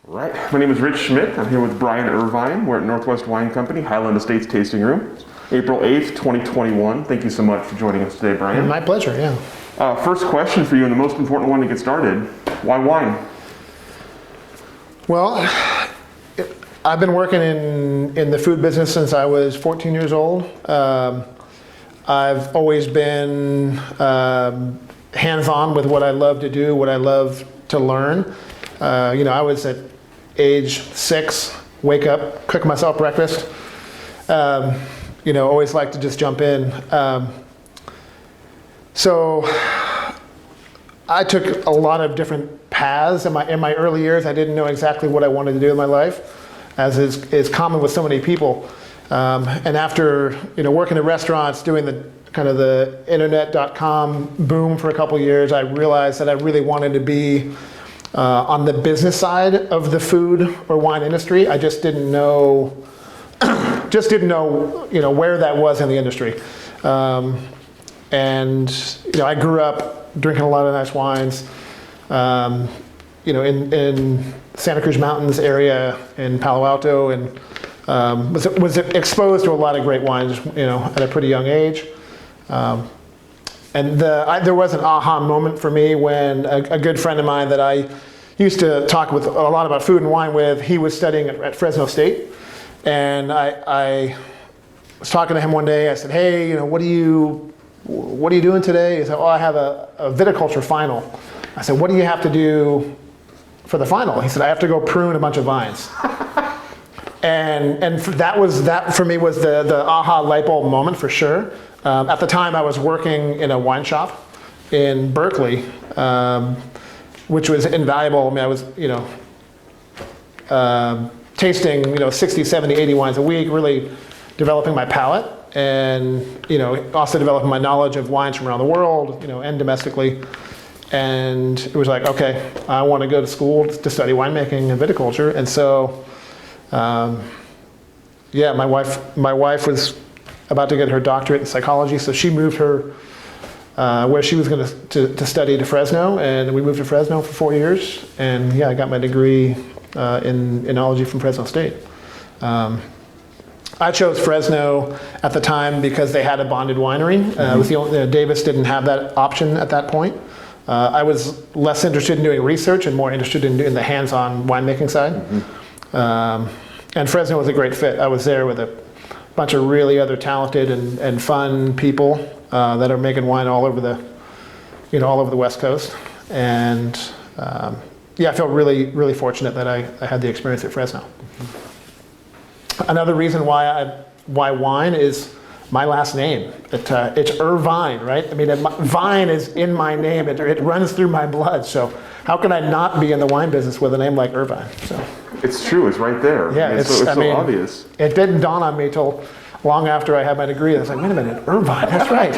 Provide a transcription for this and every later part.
Right. My name is Rich Schmidt. I'm here with Brian Irvine. We're at Northwest Wine Company, Hyland Estates Tasting Room, April 8th, 2021. Thank you so much for joining us today, Brian. My pleasure, yeah. First question for you, and the most important one to get started. Why wine? Well, I've been working in the food business since I was 14 years old. I've always been hands-on with what I love to do, what I love to learn. I was at age 6, wake up, cook myself breakfast. Always like to just jump in. So I took a lot of different paths in my early years. I didn't know exactly what I wanted to do in my life, as is common with so many people. And after working in restaurants, doing the kind of the internet.com boom for a couple years, I realized that I really wanted to be on the business side of the food or wine industry. I just didn't know, where that was in the industry. I grew up drinking a lot of nice wines, in Santa Cruz Mountains area in Palo Alto, and was exposed to a lot of great wines, at a pretty young age. There was an aha moment for me when a good friend of mine that I used to talk with a lot about food and wine with, he was studying at Fresno State. And I was talking to him one day. I said, hey, what are you doing today? He said, I have a viticulture final. I said, what do you have to do for the final? He said, I have to go prune a bunch of vines. And that for me was the aha light bulb moment for sure. At the time I was working in a wine shop in Berkeley, which was invaluable. I mean, I was, tasting, 60, 70, 80 wines a week, really developing my palate, and, also developing my knowledge of wines from around the world, and domestically. And it was like, okay, I want to go to school to study winemaking and viticulture. And so, my wife was about to get her doctorate in psychology, so she moved her where she was going to study to Fresno, and we moved to Fresno for 4 years, and I got my degree in enology from Fresno State. I chose Fresno at the time because they had a bonded winery. It was the only, Davis didn't have that option at that point. I was less interested in doing research and more interested in doing the hands-on winemaking side. And Fresno was a great fit. I was there with a bunch of really other talented and fun people that are making wine all over the West Coast. And I felt really, really fortunate that I had the experience at Fresno. Another reason why wine is my last name. It's Irvine, right? I mean, vine is in my name. It runs through my blood. So how can I not be in the wine business with a name like Irvine? So It's true. It's right there. Yeah, it's so obvious. It didn't dawn on me till long after I had my degree. I was like, wait a minute, Irvine, that's right.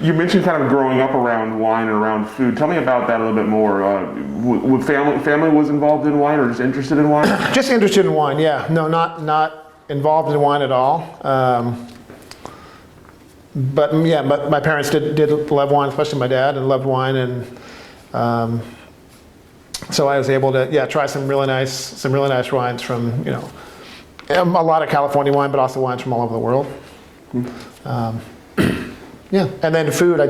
You mentioned kind of growing up around wine and around food. Tell me about that a little bit more. Family was involved in wine or just interested in wine? Just interested in wine, yeah. No, not involved in wine at all. But my parents did love wine, especially my dad, and loved wine, and so I was able to try some really nice wines from a lot of California wine, but also wines from all over the world. And then food, I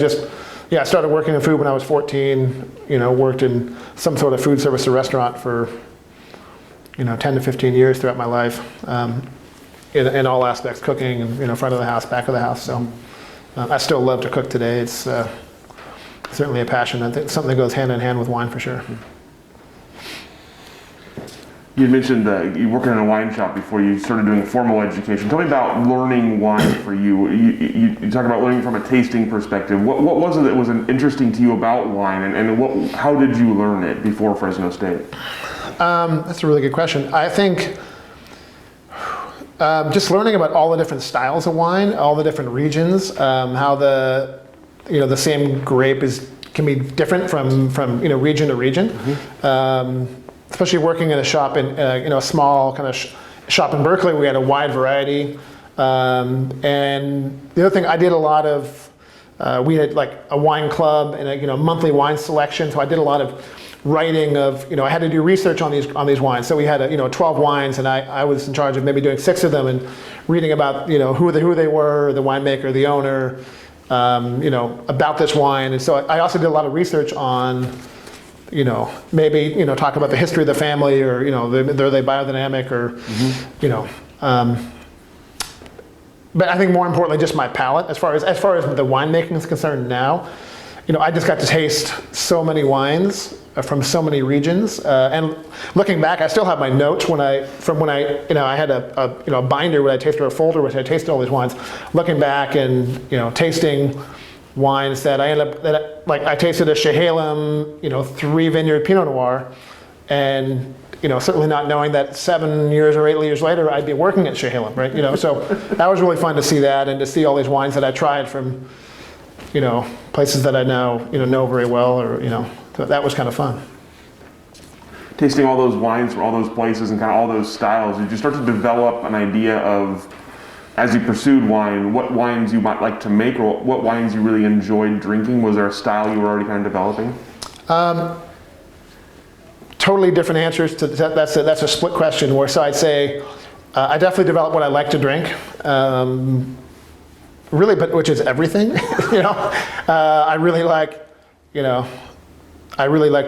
started working in food when I was 14, worked in some sort of food service or restaurant for, 10 to 15 years throughout my life, in all aspects, cooking, and, front of the house, back of the house. So I still love to cook today. It's certainly a passion. I think something that goes hand in hand with wine for sure. You mentioned you working in a wine shop before you started doing formal education. Tell me about learning wine for you. You talk about learning from a tasting perspective. What was it that was interesting to you about wine, and how did you learn it before Fresno State? That's a really good question. I think just learning about all the different styles of wine, all the different regions, how the same grape can be different from region to region. Especially working in a shop in a small kind of shop in Berkeley, we had a wide variety. And the other thing, I did a lot of we had like a wine club and a monthly wine selection, so I did a lot of writing of, I had to do research on these wines. So we had 12 wines, and I was in charge of maybe doing 6 of them and reading about who they were, the winemaker, the owner, about this wine. And so I also did a lot of research on, maybe talk about the history of the family, or are they biodynamic, or but I think more importantly, just my palate as far as the winemaking is concerned now. I just got to taste so many wines from so many regions, and looking back, I still have my notes when I had a binder where I tasted, or a folder where I tasted all these wines. Looking back and tasting wines that I ended up I tasted a Chehalem 3 vineyard Pinot Noir, and certainly not knowing that 7 years or 8 years later I'd be working at Chehalem, right? So that was really fun to see that, and to see all these wines that I tried from places that I now know very well, or so that was kind of fun. Tasting all those wines from all those places and kind of all those styles, did you start to develop an idea of, as you pursued wine, what wines you might like to make, or what wines you really enjoyed drinking? Was there a style you were already kind of developing? Totally different answers to that. That's a split question. Where so I'd say I definitely developed what I like to drink. Really, but which is everything. I really like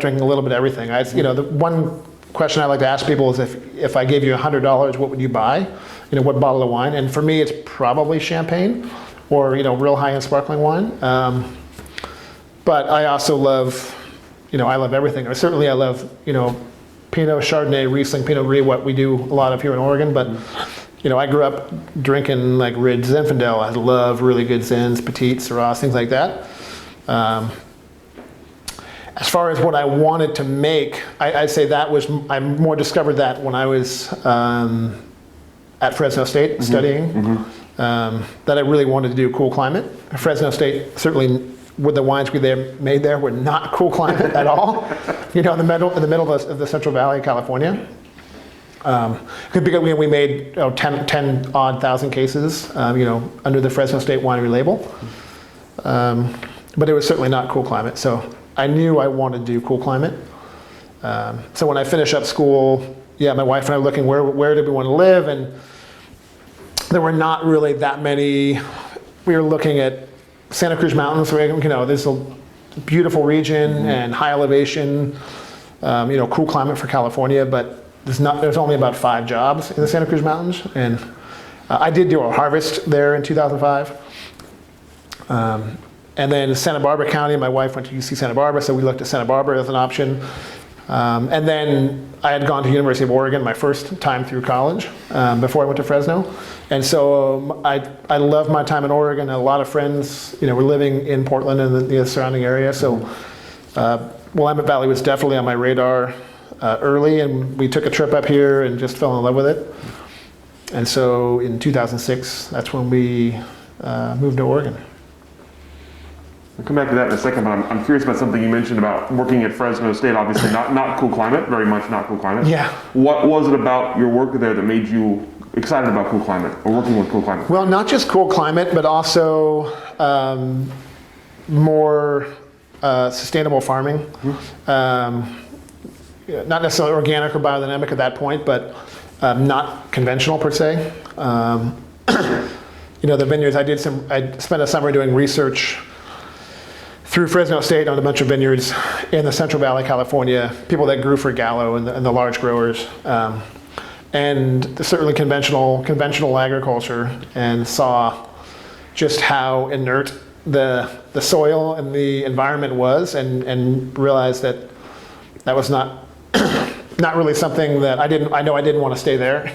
drinking a little bit of everything. The one question I like to ask people is, if I gave you $100, what would you buy? What bottle of wine? And for me, it's probably champagne, or real high-end sparkling wine. But I also love, I love everything. Or certainly, I love Pinot, Chardonnay, Riesling, Pinot Gris, what we do a lot of here in Oregon. But I grew up drinking like Ridge Zinfandel. I love really good Zins, Petite, Syrah, things like that. As far as what I wanted to make, I'd say I more discovered that when I was at Fresno State studying, that I really wanted to do cool climate. Fresno State, certainly with the wines we made there, were not cool climate at all. In the middle of the Central Valley of California. Because we made 10 odd thousand cases, under the Fresno State winery label. But it was certainly not cool climate. So I knew I wanted to do cool climate. So when I finished up school, my wife and I were looking where did we want to live, and there were not really that many. We were looking at Santa Cruz Mountains, where there's a beautiful region and high elevation, cool climate for California, but there's only about 5 jobs in the Santa Cruz Mountains, and I did do a harvest there in 2005. And then Santa Barbara County, my wife went to UC Santa Barbara, so we looked at Santa Barbara as an option. And then I had gone to University of Oregon my first time through college, before I went to Fresno. And so I loved my time in Oregon. A lot of friends, were living in Portland and the surrounding area. So Willamette Valley was definitely on my radar early, and we took a trip up here and just fell in love with it. And so in 2006, that's when we moved to Oregon. I'll come back to that in a second, but I'm curious about something you mentioned about working at Fresno State. Obviously not cool climate, very much not cool climate. Yeah. What was it about your work there that made you excited about cool climate, or working with cool climate? Well, not just cool climate, but also more sustainable farming. Not necessarily organic or biodynamic at that point, but not conventional per se. The vineyards, I spent a summer doing research through Fresno State on a bunch of vineyards in the Central Valley, California, people that grew for Gallo and the large growers, and certainly conventional agriculture, and saw just how inert the soil and the environment was, and realized that was not really something that I didn't want to stay there.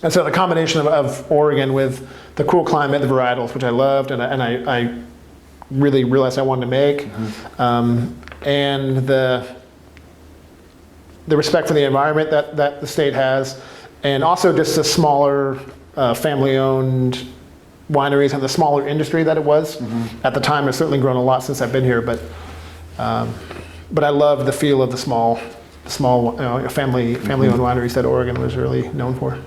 And so the combination of Oregon with the cool climate, the varietals, which I loved, and I really realized I wanted to make, and the respect for the environment that the state has, and also just the smaller family-owned wineries and the smaller industry that it was at the time. It's certainly grown a lot since I've been here, but I love the feel of the small family-owned wineries that Oregon was really known for.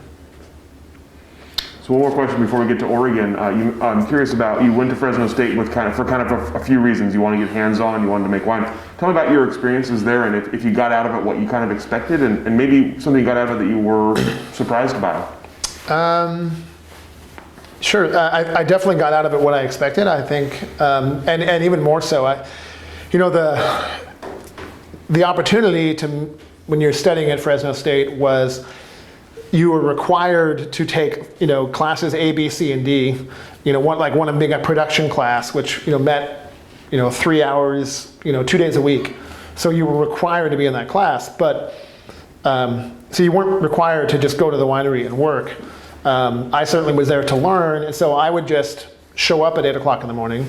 So one more question before we get to Oregon. I'm curious about, you went to Fresno State with kind of a few reasons. You want to get hands-on, you wanted to make wine. Tell me about your experiences there, and if you got out of it what you kind of expected, and maybe something you got out of it that you were surprised by. Sure, I definitely got out of it what I expected, I think, and even more so. The opportunity to, when you're studying at Fresno State, was you were required to take, classes A, B, C, and D. One of being a production class, which met, 3 hours, 2 days a week. So you were required to be in that class, but so you weren't required to just go to the winery and work. I certainly was there to learn, and so I would just show up at 8 o'clock in the morning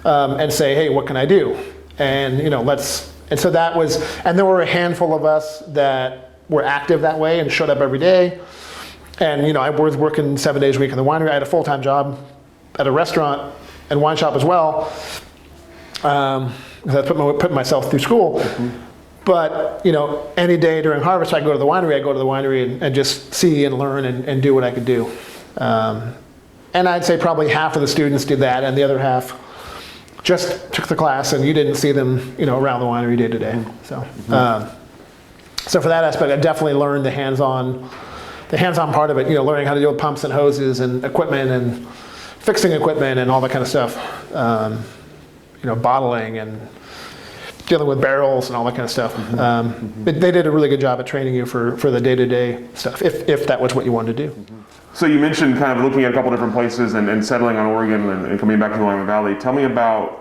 and say, hey, what can I do? And and so that was, and there were a handful of us that were active that way and showed up every day. And I was working 7 days a week in the winery. I had a full-time job at a restaurant and wine shop as well. I put myself through school. Mm-hmm. But any day during harvest, I go to the winery and just see and learn and do what I could do. And I'd say probably half of the students did that, and the other half just took the class, and you didn't see them around the winery day to day. So. Mm-hmm. So for that aspect, I definitely learned the hands-on part of it. Learning how to deal with pumps and hoses and equipment and fixing equipment and all that kind of stuff. Bottling and dealing with barrels and all that kind of stuff. But they did a really good job at training you for the day-to-day stuff, if that was what you wanted to do. So you mentioned kind of looking at a couple different places and settling on Oregon and coming back to the Willamette Valley. Tell me about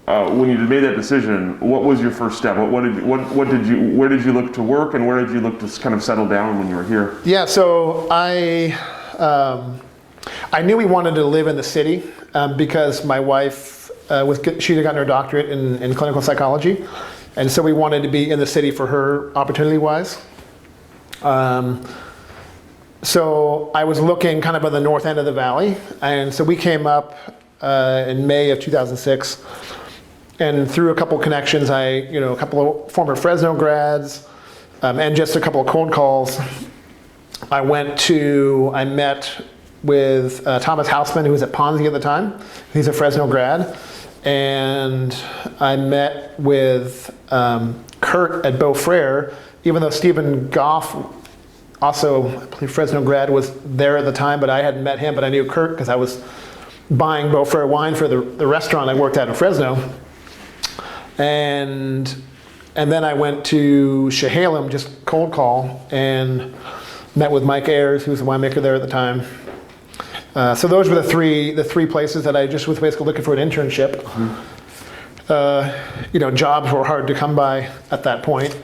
when you made that decision. What was your first step? Where did you look to work, and where did you look to kind of settle down when you were here? Yeah, so I knew we wanted to live in the city because my wife she had gotten her doctorate in clinical psychology, and so we wanted to be in the city for her opportunity-wise. So I was looking kind of at the north end of the valley, and so we came up in May of 2006. And through a couple of connections, a couple of former Fresno grads, and just a couple of cold calls, I met with Thomas Hausman, who was at Ponzi at the time. He's a Fresno grad. And I met with Kurt at Beaufrere, even though Stephen Goff, also I believe Fresno grad, was there at the time, but I hadn't met him, but I knew Kurt because I was buying Beaufrere wine for the restaurant I worked at in Fresno. And then I went to Chehalem, just cold call, and met with Mike Ayers, who was the winemaker there at the time. So those were the three places that I just was basically looking for an internship. Mm-hmm. Jobs were hard to come by at that point.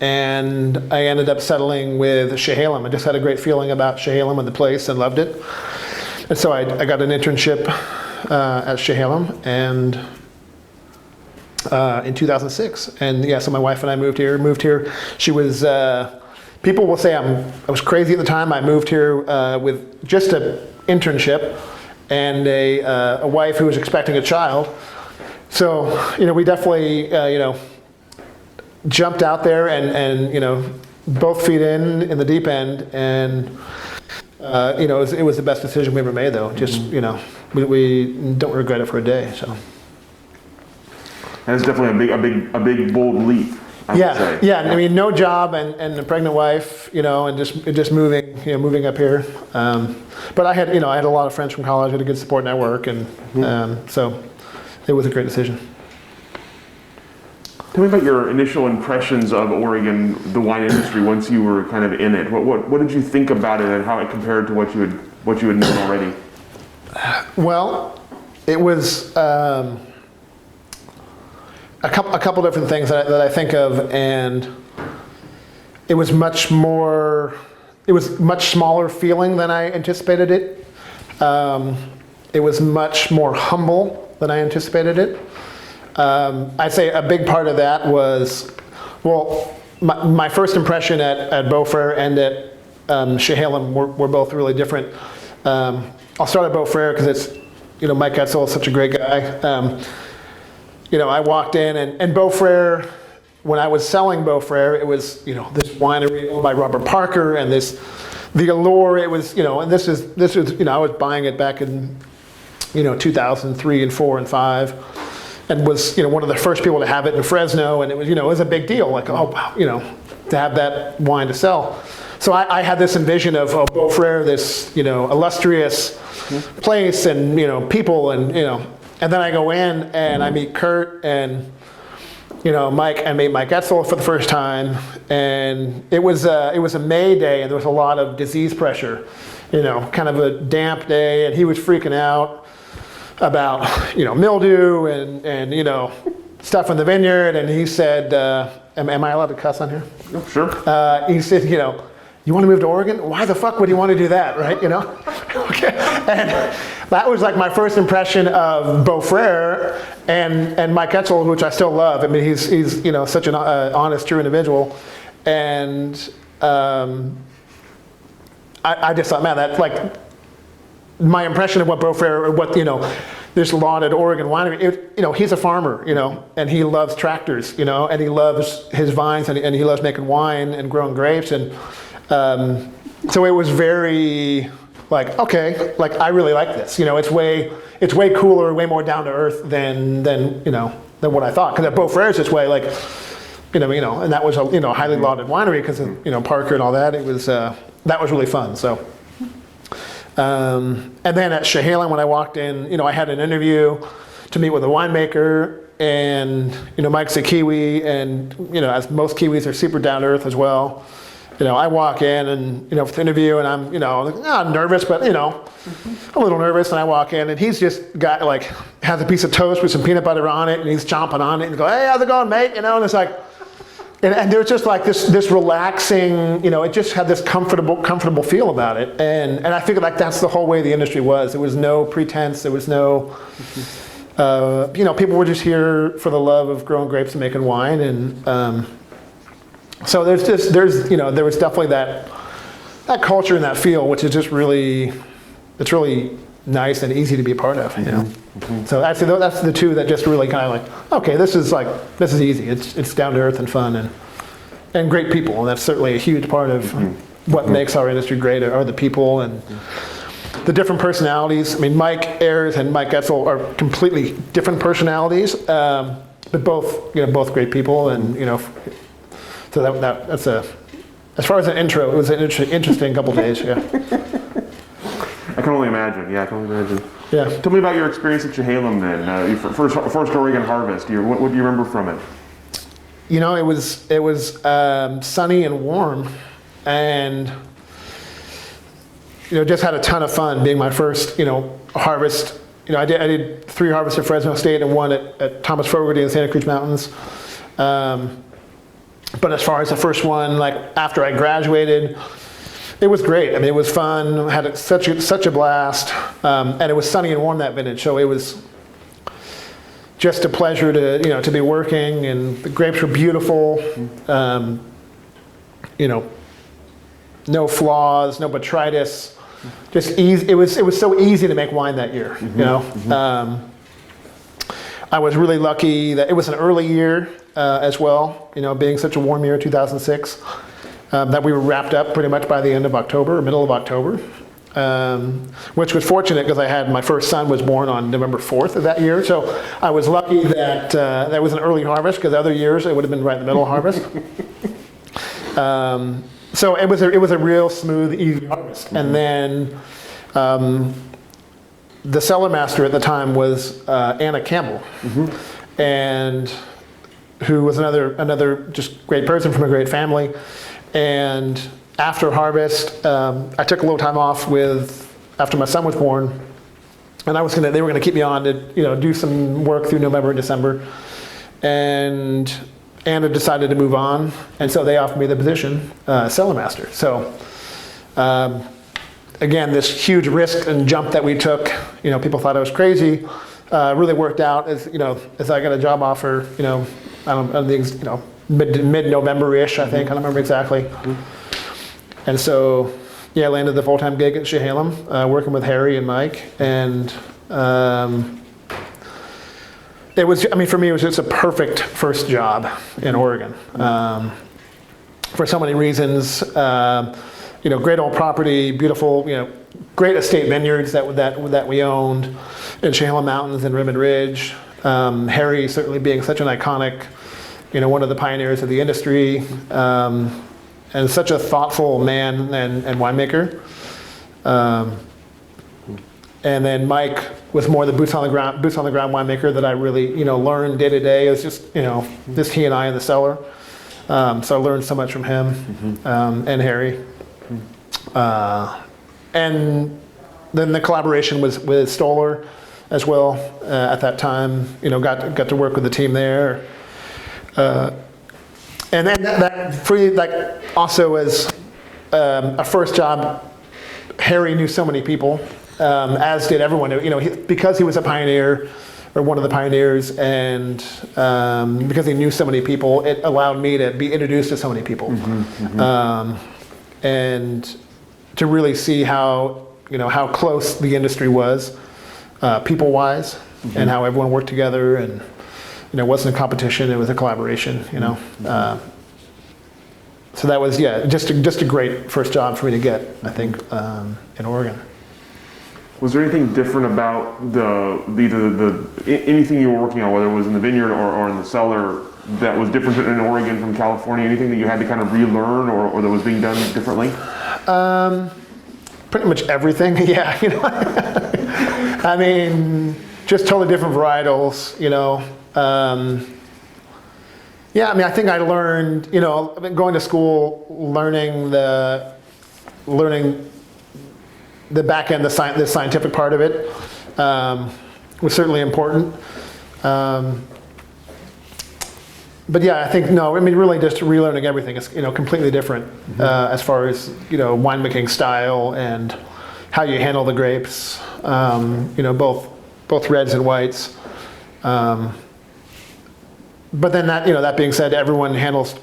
And I ended up settling with Chehalem. I just had a great feeling about Chehalem and the place and loved it. And so I got an internship at Chehalem and in 2006. And yeah, so my wife and I moved here. She was, people will say I was crazy at the time. I moved here with just an internship and a wife who was expecting a child. So, we definitely, jumped out there and both feet in the deep end, and it was the best decision we ever made, though. Just we don't regret it for a day. So that's definitely a big bold leap. I would say. Yeah. I mean, no job and a pregnant wife, and just moving up here. But I had a lot of friends from college. I had a good support network, and so it was a great decision. Tell me about your initial impressions of Oregon, the wine industry, once you were kind of in it. What did you think about it, and how it compared to what you had known already? Well, it was a couple different things that I think of, and it was much smaller feeling than I anticipated it. It was much more humble than I anticipated it. I'd say a big part of that was, my first impression at Beaufrere and at Chehalem were both really different. I'll start at Beaufrere because it's, Mike Etzel is such a great guy. I walked in and Beaufrere, when I was selling Beaufrere, it was, this winery owned by Robert Parker and this the allure, it was, and this is, I was buying it back in, 2003 and 4 and 5, and was, one of the first people to have it in Fresno, and it was, it was a big deal, like, oh, wow, to have that wine to sell. So I had this envision of Beaufrere, this, illustrious place and, people and, and then I go in and I meet Kurt and, Mike, I meet Mike Etzel for the first time, and it was a May day, and there was a lot of disease pressure, kind of a damp day, and he was freaking out about, mildew and stuff in the vineyard, and he said, am I allowed to cuss on here? Oh, sure. He said, you want to move to Oregon? Why the fuck would you want to do that, right? Okay. And that was like my first impression of Beaufrere and Mike Etzel, which I still love. I mean, he's such an honest, true individual. And I just thought, man, that's like my impression of what Beaufrere, this lauded Oregon winery, he's a farmer, and he loves tractors, and he loves his vines, and he loves making wine and growing grapes. And so it was very like, okay, like I really like this. It's way cooler, way more down to earth than what I thought. Because at Beaufrere is this way, like, and that was a highly lauded winery because of Parker and all that. It was that was really fun. So, and then at Chehalis, when I walked in, I had an interview to meet with a winemaker, and Mike's a Kiwi, and as most Kiwis are super down to earth as well. I walk in and, for the interview, and I'm, not nervous, but, I'm a little nervous, and I walk in, and he's just got, like, has a piece of toast with some peanut butter on it, and he's chomping on it, and go, hey, how's it going, mate? And it's like, and there's just like this relaxing, it just had this comfortable feel about it. And I figured like that's the whole way the industry was. There was no pretense, there was no, people were just here for the love of growing grapes and making wine. And, so there was definitely that culture and that feel, which is just really, it's really nice and easy to be a part of. Mm-hmm. So actually, that's the two that just really kind of like, okay, this is easy. It's down to earth and fun and great people, and that's certainly a huge part of what makes our industry great are the people and the different personalities. I mean, Mike Ayers and Mike Etzel are completely different personalities, but both great people, and so that's as far as an intro, it was an interesting couple days. Yeah. I can only imagine. Yeah, I can only imagine. Yeah. Tell me about your experience at Chehalis then. First Oregon harvest. What do you remember from it? It was sunny and warm, and just had a ton of fun being my first harvest. I did 3 harvests at Fresno State and 1 at Thomas Fogarty in the Santa Cruz Mountains. But as far as the first one, like after I graduated, it was great. I mean, it was fun. Had such a blast, and it was sunny and warm that vintage. So it was just a pleasure to be working, and the grapes were beautiful. No flaws, no botrytis. Just easy. It was so easy to make wine that year. I was really lucky that it was an early year as well. Being such a warm year, 2006. That we were wrapped up pretty much by the end of October, or middle of October, which was fortunate because I had my first son was born on November 4th of that year. So I was lucky that that was an early harvest, because other years it would have been right in the middle of harvest. So it was a real smooth, easy harvest. And then the cellar master at the time was Anna Campbell, and who was another just great person from a great family. And after harvest, I took a little time off after my son was born, and they were gonna keep me on to do some work through November and December. And Anna decided to move on, and so they offered me the position, cellar master. So again, this huge risk and jump that we took, people thought I was crazy, really worked out as I got a job offer, I don't think, mid-November-ish, I think. I don't remember exactly. And so, I landed the full-time gig at Chehalis, working with Harry and Mike. And it was, for me, it was just a perfect first job in Oregon. For so many reasons. great old property, beautiful, great estate vineyards that we owned in Chehalem Mountains and Ribbon Ridge. Harry certainly being such an iconic, one of the pioneers of the industry, and such a thoughtful man and winemaker. And then Mike was more the boots on the ground winemaker that I really, learned day to day. It was just, just he and I in the cellar. So I learned so much from him, and Harry. And then the collaboration with Stoller as well at that time. Got to work with the team there. And then that for you, also as a first job, Harry knew so many people, as did everyone. Because he was a pioneer, or one of the pioneers, and because he knew so many people, it allowed me to be introduced to so many people, and to really see how close the industry was, people-wise, and how everyone worked together, and it wasn't a competition; it was a collaboration. So that was just a great first job for me to get, I think, in Oregon. Was there anything different about anything you were working on, whether it was in the vineyard or in the cellar, that was different in Oregon from California? Anything that you had to kind of relearn or that was being done differently? Pretty much everything. Yeah, I mean, just totally different varietals. I think I learned, going to school, learning the back end, the scientific part of it, was certainly important. But yeah, I think really just relearning everything is completely different as far as winemaking style and how you handle the grapes. Both reds and whites. But then that being said, everyone handles,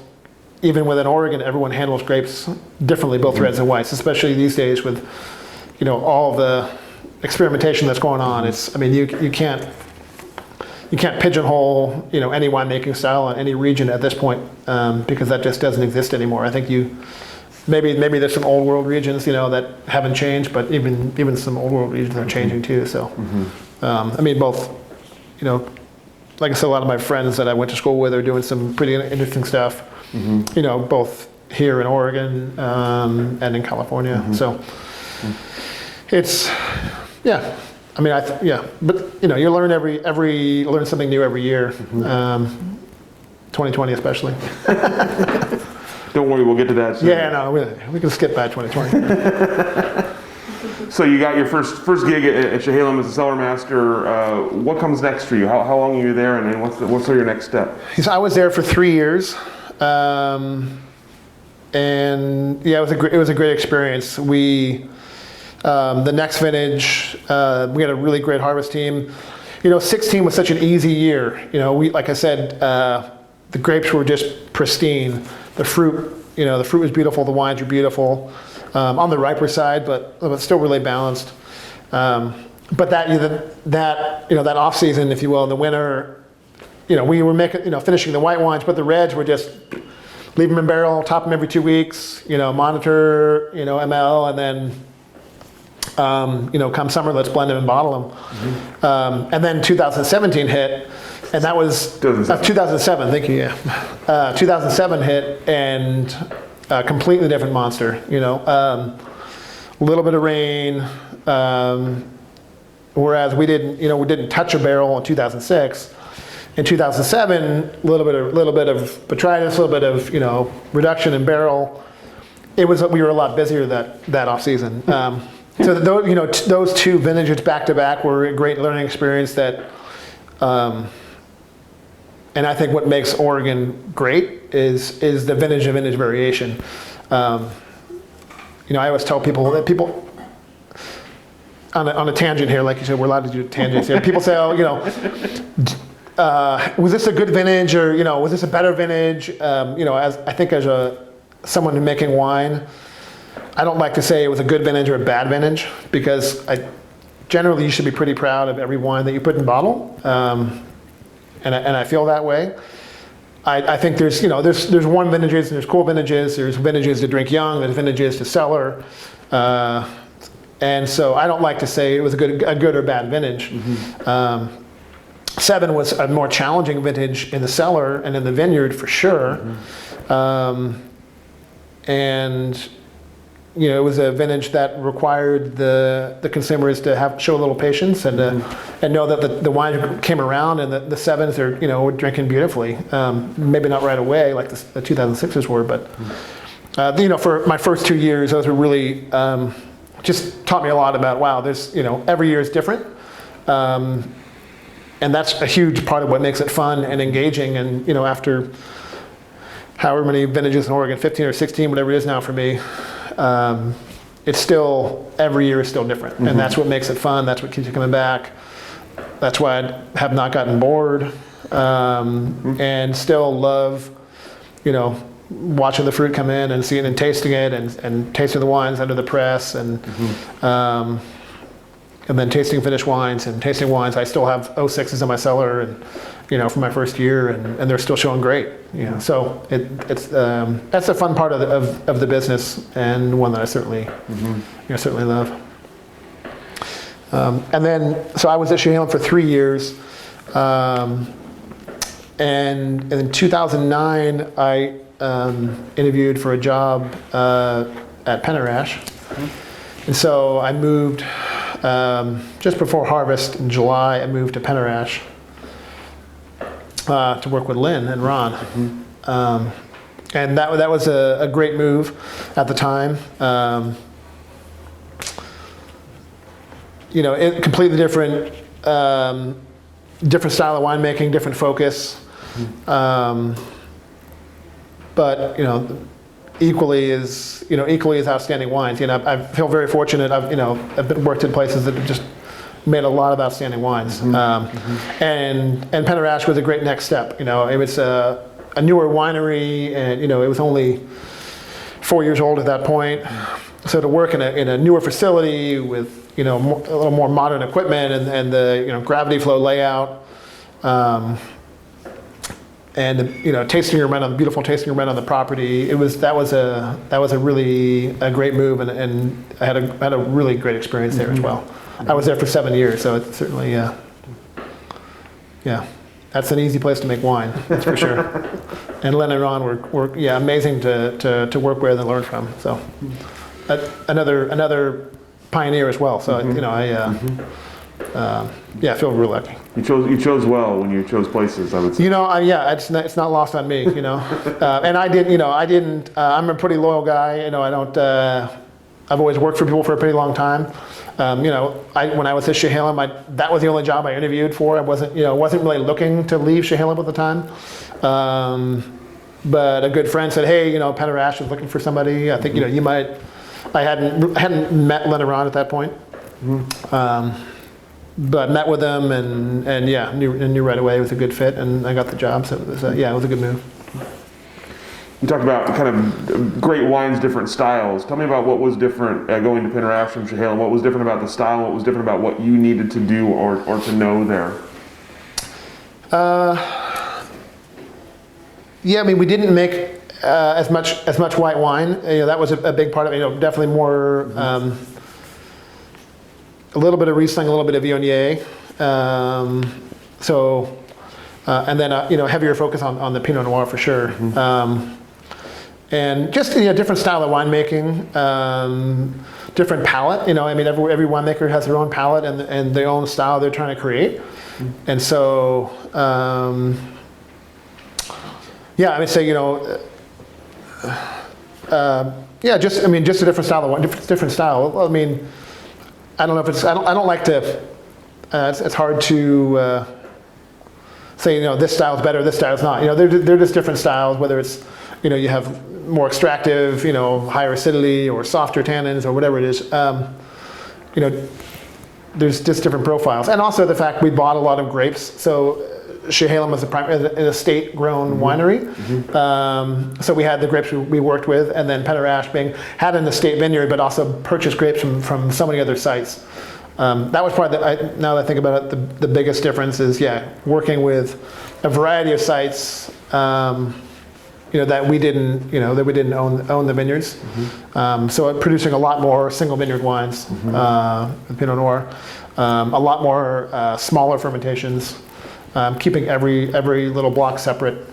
even within Oregon, everyone handles grapes differently, both reds and whites, especially these days with all the experimentation that's going on. You can't pigeonhole any winemaking style in any region at this point, because that just doesn't exist anymore. I think maybe there's some old world regions that haven't changed, but even some old world regions are changing too. So both like I said, a lot of my friends that I went to school with are doing some pretty interesting stuff, both here in Oregon and in California. So it's, but you learn something new every year, 2020 especially. Don't worry, we'll get to that soon. Yeah, no, we can skip by 2020. So you got your first gig at Chehalem as a cellar master. What comes next for you? How long are you there, and what's your next step? I was there for 3 years, and it was a great experience. The next vintage, we had a really great harvest team. 16 was such an easy year. Like I said, the grapes were just pristine. The fruit was beautiful. The wines were beautiful. On the riper side, but still really balanced. But that off season, if you will, in the winter, we were finishing the white wines, but the reds were just leave them in barrel, top them every 2 weeks, monitor, ML, and then come summer, let's blend them and bottle them. And then 2017 hit, and that was 2007. Thank you. Yeah, 2007 hit, and a completely different monster. A little bit of rain, whereas we didn't touch a barrel in 2006. In 2007, a little bit of botrytis, a little bit of reduction in barrel. We were a lot busier that off season. So those two vintages back to back were a great learning experience. And I think what makes Oregon great is the vintage to vintage variation. I always tell people that on a tangent here, like you said, we're allowed to do tangents here. People say, was this a good vintage, or was this a better vintage? As someone making wine, I don't like to say it was a good vintage or a bad vintage, because generally you should be pretty proud of every wine that you put in bottle, and I feel that way. I think there's warm vintages and there's cool vintages. There's vintages to drink young. There's vintages to cellar. And so I don't like to say it was a good or bad vintage. 7 was a more challenging vintage in the cellar and in the vineyard for sure. And it was a vintage that required the consumers to show a little patience and know that the wine came around, and the 7s are drinking beautifully. Maybe not right away like the 2006s were, but for my first 2 years, those were really just taught me a lot about, wow, there's every year is different, and that's a huge part of what makes it fun and engaging. And after however many vintages in Oregon, 15 or 16, whatever it is now for me. It's still, every year is still different. And that's what makes it fun. That's what keeps you coming back. That's why I have not gotten bored, and still love, watching the fruit come in and seeing and tasting it, and tasting the wines under the press, and then tasting finished wines and tasting wines. I still have 06s in my cellar, and from my first year, and they're still showing great. So it's that's a fun part of the business, and one that I certainly certainly love. And then so I was at Hyland for 3 years, and in 2009 I interviewed for a job at Pandarash, and so I moved just before harvest in July. I moved to Pandarash to work with Lynn and Ron. And that was a great move at the time. It completely different style of winemaking, different focus. But equally as outstanding wines. I feel very fortunate. I've worked in places that have just made a lot of outstanding wines. And Pandarash was a great next step. It was a newer winery, and it was only 4 years old at that point. So to work in a newer facility with a little more modern equipment, and the gravity flow layout, and the beautiful tasting room right on the property. That was a really great move, and I had a really great experience there as well. I was there for 7 years, so it's certainly, that's an easy place to make wine, that's for sure. And Len and Ron were amazing to work with and learn from. So another pioneer as well. So I feel real lucky. You chose well when you chose places, I would say. It's not lost on me. And I didn't. I'm a pretty loyal guy. I don't. I've always worked for people for a pretty long time. When I was at Hyland, that was the only job I interviewed for. I wasn't really looking to leave Hyland at the time. But a good friend said, "Hey, Pandarash is looking for somebody. I think you might." I hadn't met Len and Ron at that point. But met with them, and knew right away it was a good fit, and I got the job. So it was a good move. You talked about kind of great wines, different styles. Tell me about what was different going to Pandarash from Hyland. What was different about the style? What was different about what you needed to do or to know there? We didn't make as much white wine. That was a big part of it. Definitely more. A little bit of Riesling, a little bit of Viognier. And then heavier focus on the Pinot Noir for sure. And just different style of winemaking, different palate. Every winemaker has their own palate and their own style they're trying to create. And so, I would say just a different style of wine, different style. I don't know if it's. I don't like to. It's hard to say this style is better, this style is not. They're just different styles. Whether it's you have more extractive, higher acidity or softer tannins or whatever it is. There's just different profiles, and also the fact we bought a lot of grapes. So Hyland was an estate-grown winery. So we had the grapes we worked with, and then Pandarash had an estate vineyard, but also purchased grapes from so many other sites. That was probably, now that I think about it, the biggest difference is, working with a variety of sites, that we didn't own the vineyards. So producing a lot more single vineyard wines, with Pinot Noir, a lot more smaller fermentations, keeping every little block separate,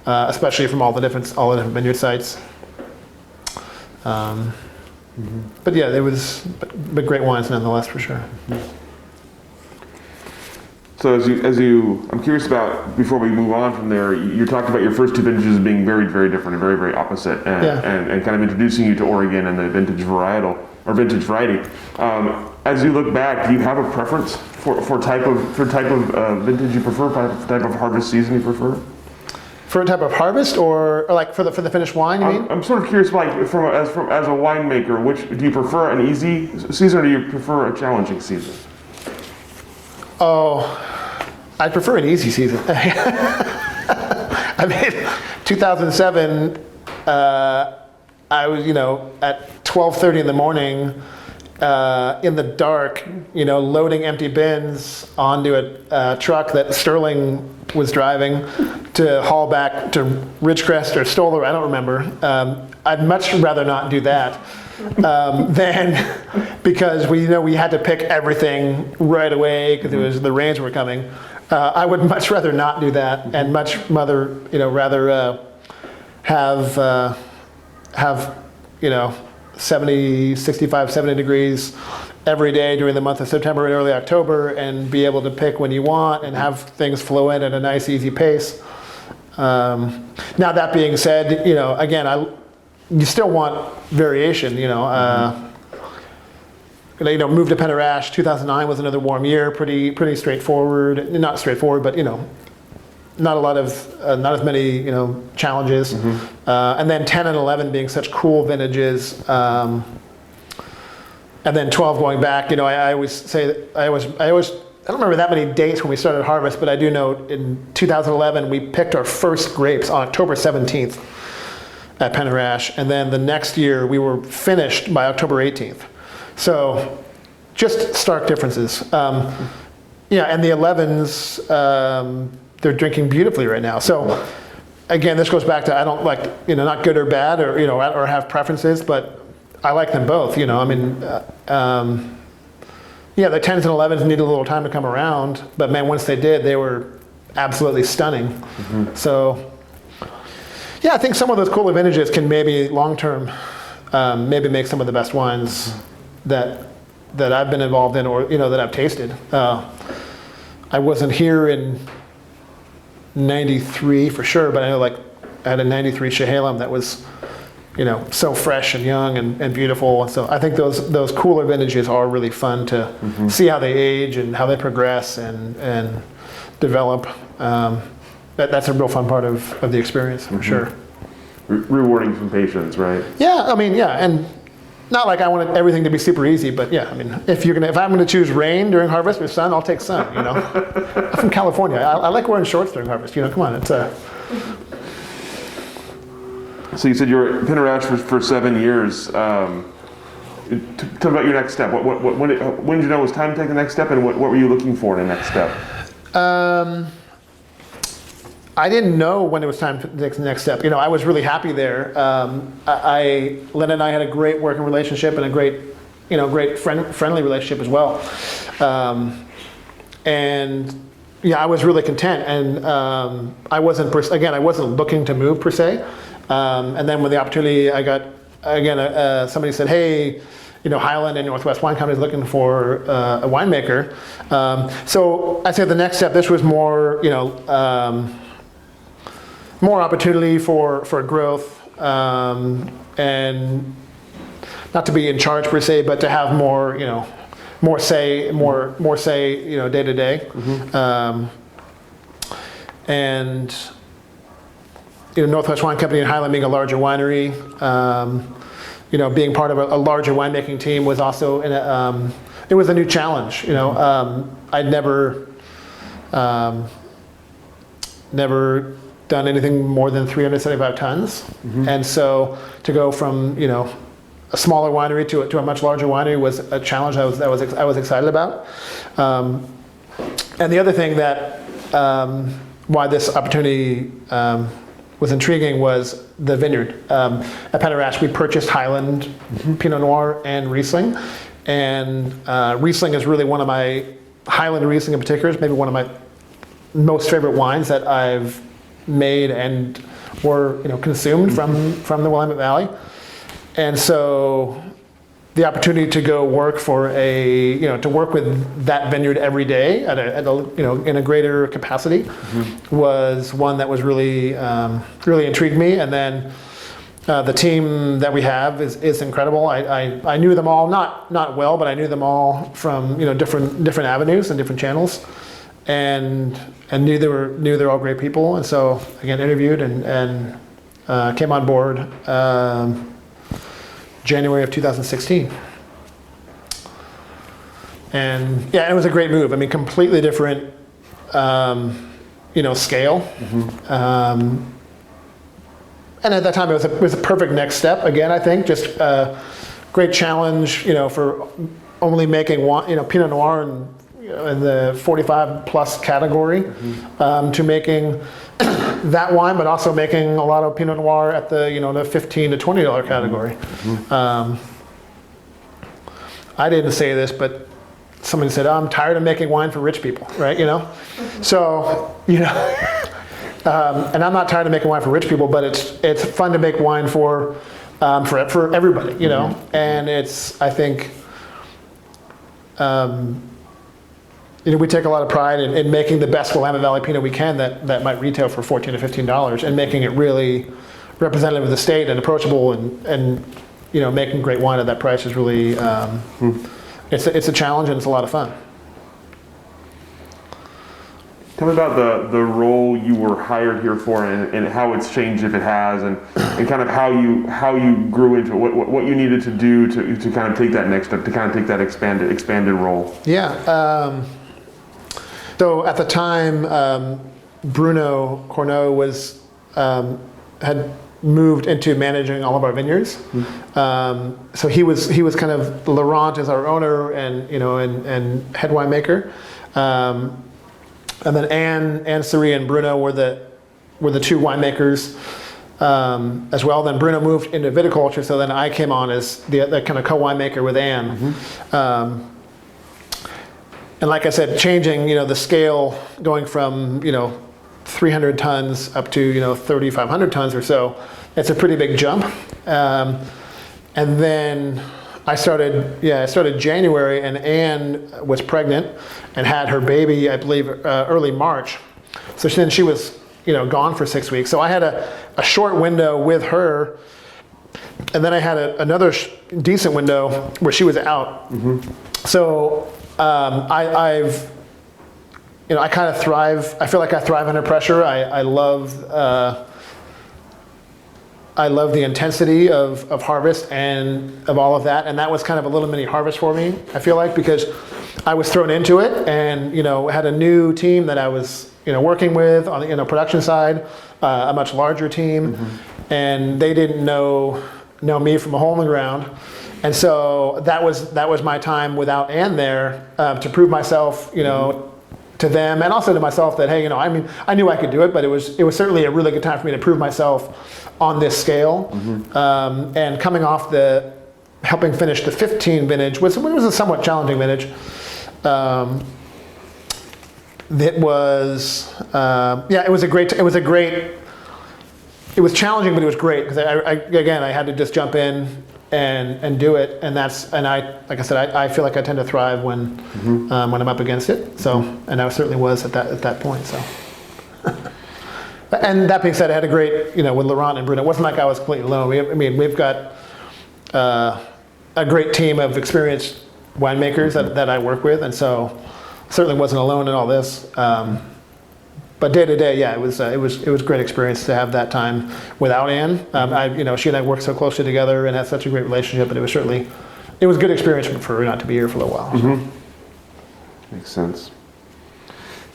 especially from all the different vineyard sites. But yeah, it was but great wines nonetheless, for sure. So I'm curious about, before we move on from there, you talked about your first two vintages being very, very different and very, very opposite, and kind of introducing you to Oregon and the vintage variety. As you look back, do you have a preference for type of vintage you prefer, type of harvest season you prefer? For a type of harvest, or like for the finished wine, you mean? I'm sort of curious, like as a winemaker, which do you prefer, an easy season or do you prefer a challenging season? Oh, I prefer an easy season. I mean, 2007, I was, at 12:30 in the morning, in the dark, loading empty bins onto a truck that Sterling was driving to haul back to Ridgecrest or Stoller, I don't remember. I'd much rather not do that. Then, because we had to pick everything right away because the rains were coming. I would much rather not do that, and much rather have 65, 70 degrees every day during the month of September and early October, and be able to pick when you want and have things flow in at a nice, easy pace. Now that being said, again, you still want variation, moved to Pandarash. 2009 was another warm year, pretty straightforward. Not straightforward, but not as many challenges. And then 10 and 11 being such cool vintages, and then 12 going back. I always say that I don't remember that many dates when we started harvest, but I do know in 2011 we picked our first grapes on October 17th. At Pandarash, and then the next year we were finished by October 18th. So just stark differences. And the 11s, they're drinking beautifully right now. So again, this goes back to, I don't like, not good or bad, or or have preferences, but I like them both. The 10s and 11s need a little time to come around, but man, once they did, they were absolutely stunning. So. Yeah, I think some of those cooler vintages can maybe long-term maybe make some of the best wines that I've been involved in, or that I've tasted. I wasn't here in '93 for sure, but I know I had a '93 Chehalem that was so fresh and young and beautiful. And so I think those cooler vintages are really fun to see how they age and how they progress and develop. That's a real fun part of the experience, for sure. Rewarding some patience, right? Yeah, and not like I want everything to be super easy, but if I'm gonna choose rain during harvest or sun, I'll take sun. I'm from California. I like wearing shorts during harvest. Come on, it's So you said you were at Pandarash for 7 years. Tell me about your next step. When did you know it was time to take the next step, and what were you looking for in the next step? I didn't know when it was time to take the next step. I was really happy there. Lynn and I had a great working relationship and a great friendly relationship as well. And I was really content. And I wasn't looking to move per se. And then when the opportunity I got, somebody said, hey, Hyland and Northwest Wine Company is looking for a winemaker. So I said the next step, this was more, more opportunity for growth, and not to be in charge per se, but to have more, more say, day to day. And Northwest Wine Company and Hyland being a larger winery, being part of a larger winemaking team was also it was a new challenge. I'd never done anything more than 375 tons, and so to go from a smaller winery to a much larger winery was a challenge I was excited about. And the other thing that why this opportunity was intriguing was the vineyard. At Pandarash, we purchased Hyland Pinot Noir and Riesling, and Riesling is really one of my Hyland Riesling in particular is maybe one of my most favorite wines that I've made and or consumed from the Willamette Valley. And so the opportunity to go work for to work with that vineyard every day at a in a greater capacity was one that was really really intrigued me. And then the team that we have is incredible. I knew them all, not well, but I knew them all from different avenues and different channels, and knew they're all great people. And so again, interviewed and came on board January of 2016. And yeah, it was a great move. I mean, completely different scale. And at that time, it was a perfect next step. Again, I think just a great challenge, for only making Pinot Noir in the 45 plus category, to making that wine, but also making a lot of Pinot Noir at the the $15 to $20 category. I didn't say this, but somebody said, "Oh, I'm tired of making wine for rich people," right? So and I'm not tired of making wine for rich people, but it's fun to make wine for everybody, and I think we take a lot of pride in making the best Willamette Valley Pinot we can that might retail for $14 to $15, and making it really representative of the state and approachable, and making great wine at that price is really it's a challenge, and it's a lot of fun. Tell me about the role you were hired here for, and how it's changed, if it has, and kind of how you grew into it, what you needed to do to kind of take that next step, to kind of take that expanded role. Yeah. So at the time, Bruno Corneau had moved into managing all of our vineyards. So he was kind of Laurent as our owner and head winemaker. And then Anne Suri and Bruno were the two winemakers as well. Then Bruno moved into viticulture, so then I came on as the kind of co-winemaker with Anne. And like I said, changing the scale, going from 300 tons up to 3,500 tons or so, it's a pretty big jump. And then I started January, and Anne was pregnant and had her baby, I believe, early March. So then she was, gone for 6 weeks. So I had a short window with her, and then I had another decent window where she was out. So I kind of thrive. I feel like I thrive under pressure. I love the intensity of harvest and of all of that, and that was kind of a little mini harvest for me, I feel like, because I was thrown into it, and had a new team that I was working with on the production side, a much larger team, and they didn't know me from a hole in the ground, and so that was my time without Anne there, to prove myself, to them, and also to myself that, hey, I knew I could do it, but it was certainly a really good time for me to prove myself on this scale. And coming off helping finish the 15 vintage was a somewhat challenging vintage. It was challenging, but it was great, because I had to just jump in and do it, and like I said, I feel like I tend to thrive when I'm up against it. So, and I certainly was at that point. So, and that being said, I had a great, with Laurent and Bruno. It wasn't like I was completely alone. We've got a great team of experienced winemakers that I work with, and so certainly wasn't alone in all this. But day to day, yeah, it was a great experience to have that time without Anne. She and I worked so closely together and had such a great relationship, but it was a good experience for her not to be here for a little while. So. Makes sense.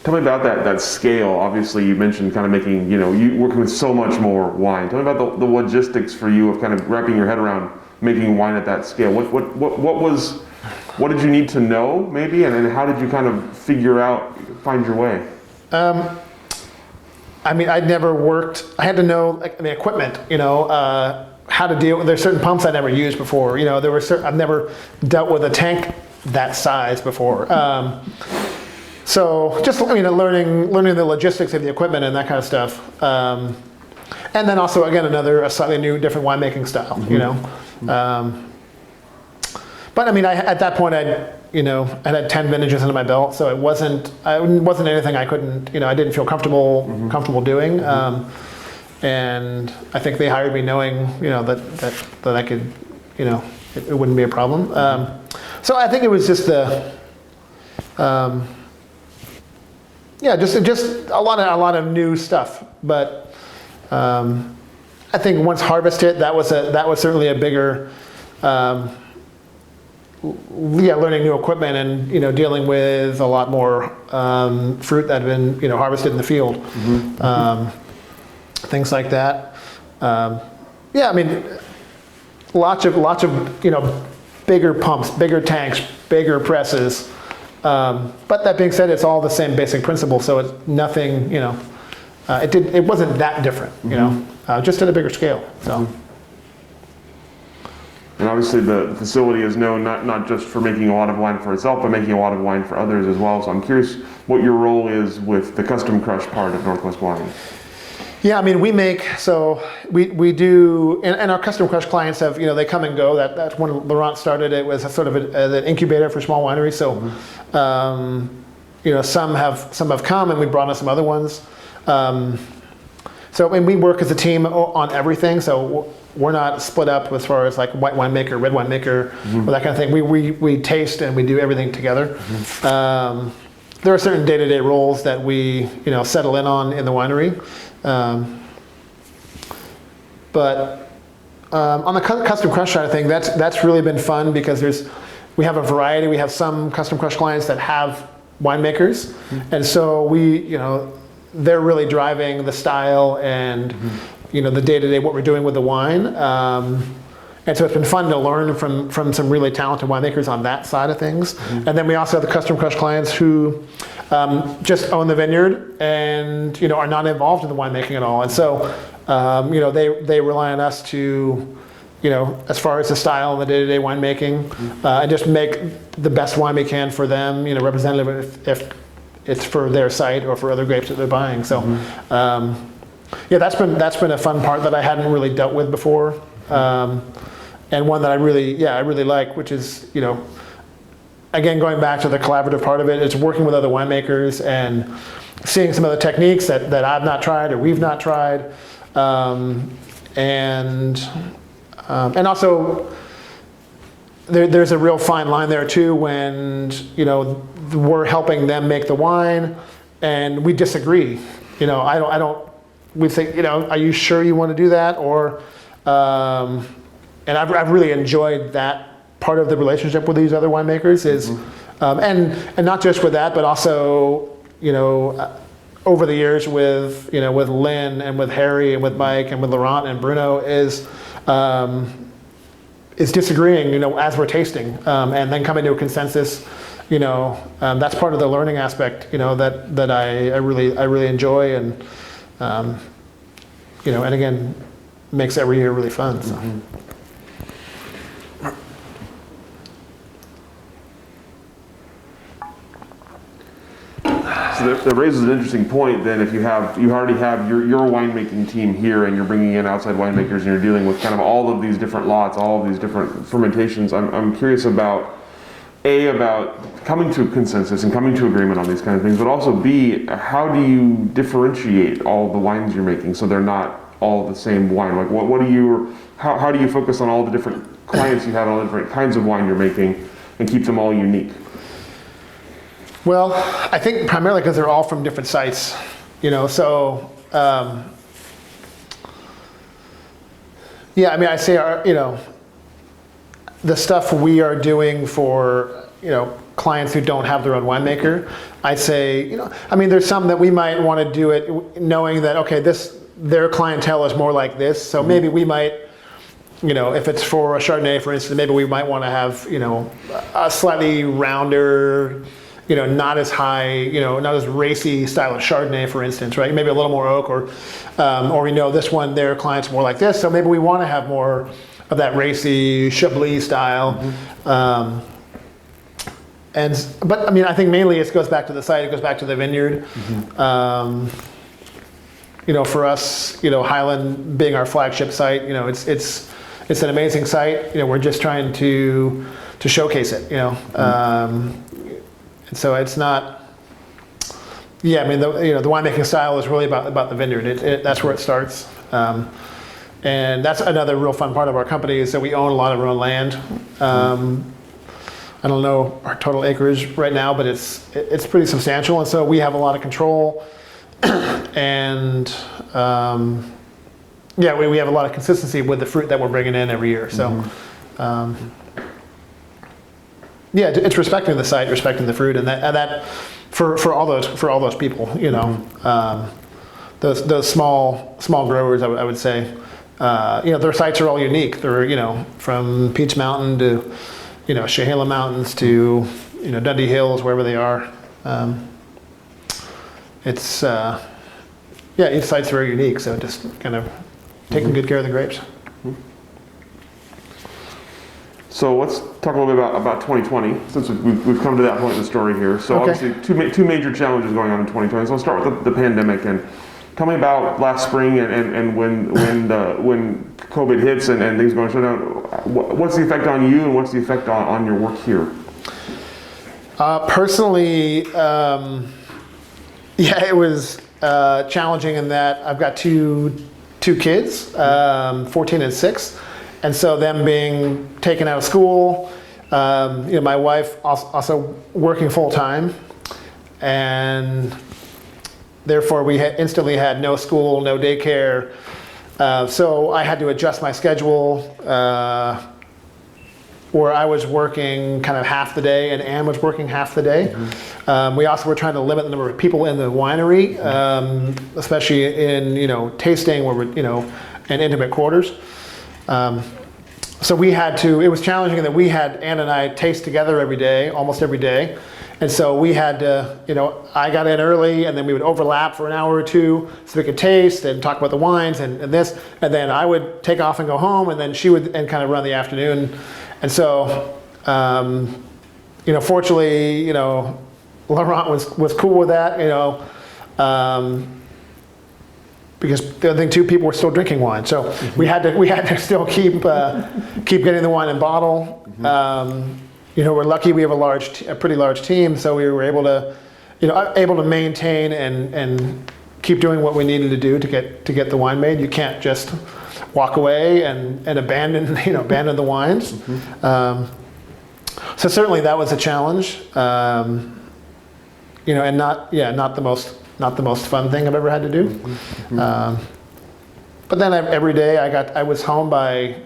Tell me about that scale. Obviously, you mentioned kind of making, you working with so much more wine. Tell me about the logistics for you of kind of wrapping your head around making wine at that scale? What did you need to know maybe, and then how did you kind of find your way? I mean, I'd never worked. I had to know like the equipment, how to deal with. There's certain pumps I never used before. I've never dealt with a tank that size before. So just learning the logistics of the equipment and that kind of stuff. And then also again a slightly new, different winemaking style. But I mean, at that point I had 10 vintages under my belt, so it wasn't anything I couldn't, I didn't feel comfortable doing. And I think they hired me knowing, that I could, it wouldn't be a problem. So I think it was just just a lot of new stuff. But I think once harvest hit, that was certainly a bigger, learning new equipment and dealing with a lot more fruit that had been harvested in the field, things like that. I mean, lots of bigger pumps, bigger tanks, bigger presses. But that being said, it's all the same basic principle, so it's nothing. It wasn't that different. Just at a bigger scale. So. And obviously the facility is known not just for making a lot of wine for itself, but making a lot of wine for others as well. So I'm curious what your role is with the custom crush part of Northwest Wine. Yeah, I mean, we do, and our custom crush clients have, they come and go. That's when Laurent started. It was a sort of an incubator for small wineries. So, some have come, and we brought on some other ones. So, and we work as a team on everything. So we're not split up as far as like white winemaker, red winemaker, or that kind of thing. We taste and we do everything together. There are certain day-to-day roles that we settle in on in the winery. But on the custom crush side of thing, that's really been fun because we have a variety. We have some custom crush clients that have winemakers, and so they're really driving the style and the day-to-day what we're doing with the wine. And so it's been fun to learn from some really talented winemakers on that side of things. And then we also have the custom crush clients who just own the vineyard and are not involved in the winemaking at all. And so they rely on us to as far as the style and the day-to-day winemaking, and just make the best wine we can for them, representative if it's for their site or for other grapes that they're buying. So that's been a fun part that I hadn't really dealt with before. And one that I really like, which is, again, going back to the collaborative part of it, it's working with other winemakers and seeing some of the techniques that I've not tried or we've not tried. And also there's a real fine line there too when, we're helping them make the wine and we disagree. We think, are you sure you want to do that? Or, and I've really enjoyed that part of the relationship with these other winemakers is, and not just with that, but also, over the years with Lynn and with Harry and with Mike and with Laurent and Bruno is disagreeing, as we're tasting, and then coming to a consensus. That's part of the learning aspect, that I really enjoy, and and again, makes every year really fun. So. So that raises an interesting point. Then, if you already have your winemaking team here, and you're bringing in outside winemakers, and you're dealing with kind of all of these different lots, all of these different fermentations, I'm curious about coming to a consensus and coming to agreement on these kind of things, but also B, how do you differentiate all the wines you're making so they're not all the same wine? Like how do you focus on all the different clients you have, all the different kinds of wine you're making, and keep them all unique? Well, I think primarily because they're all from different sites, so, I mean, I say the stuff we are doing for, clients who don't have their own winemaker, I'd say, I mean, there's some that we might want to do it knowing that, okay, their clientele is more like this, so maybe we might if it's for a Chardonnay, for instance, maybe we might want to have, a slightly rounder, not as high, not as racy style of Chardonnay, for instance, right? Maybe a little more oak, or we know this one, their clients more like this, so maybe we want to have more of that racy Chablis style. But I mean, I think mainly it goes back to the site, it goes back to the vineyard. For us, Hyland being our flagship site, it's an amazing site. We're just trying to showcase it. And so it's not. Yeah, I mean, the winemaking style is really about the vineyard. That's where it starts. And that's another real fun part of our company is that we own a lot of our own land. I don't know our total acreage right now, but it's pretty substantial, and so we have a lot of control. And we have a lot of consistency with the fruit that we're bringing in every year. So, it's respecting the site, respecting the fruit, and that for all those people, those small growers, I would say, their sites are all unique. They're from Peach Mountain to Chehalem Mountains to Dundee Hills, wherever they are. Each site's very unique, so just kind of taking good care of the grapes. So let's talk a little bit about 2020, since we've come to that point in the story here. So obviously two major challenges going on in 2020. So I'll start with the pandemic, and tell me about last spring and when COVID hits and things going shut down. What's the effect on you, and what's the effect on your work here? Personally, it was challenging in that I've got two kids, 14 and 6, and so them being taken out of school, my wife also working full time, and therefore we instantly had no school, no daycare, so I had to adjust my schedule, where I was working kind of half the day and Ann was working half the day. We also were trying to limit the number of people in the winery, especially in tasting where we're in intimate quarters. So we had to. It was challenging in that we had Ann and I taste together every day, almost every day, and so we had to. I got in early, and then we would overlap for an hour or two so we could taste and talk about the wines and this, and then I would take off and go home, and then she would kind of run the afternoon. And so, fortunately, Laurent was cool with that, because the other thing too, people were still drinking wine. So we had to still keep getting the wine in bottle. We're lucky we have a pretty large team, so we were able to maintain and keep doing what we needed to do to get the wine made. You can't just walk away and abandon the wines. So certainly that was a challenge, and not the most fun thing I've ever had to do. But then every day I was home by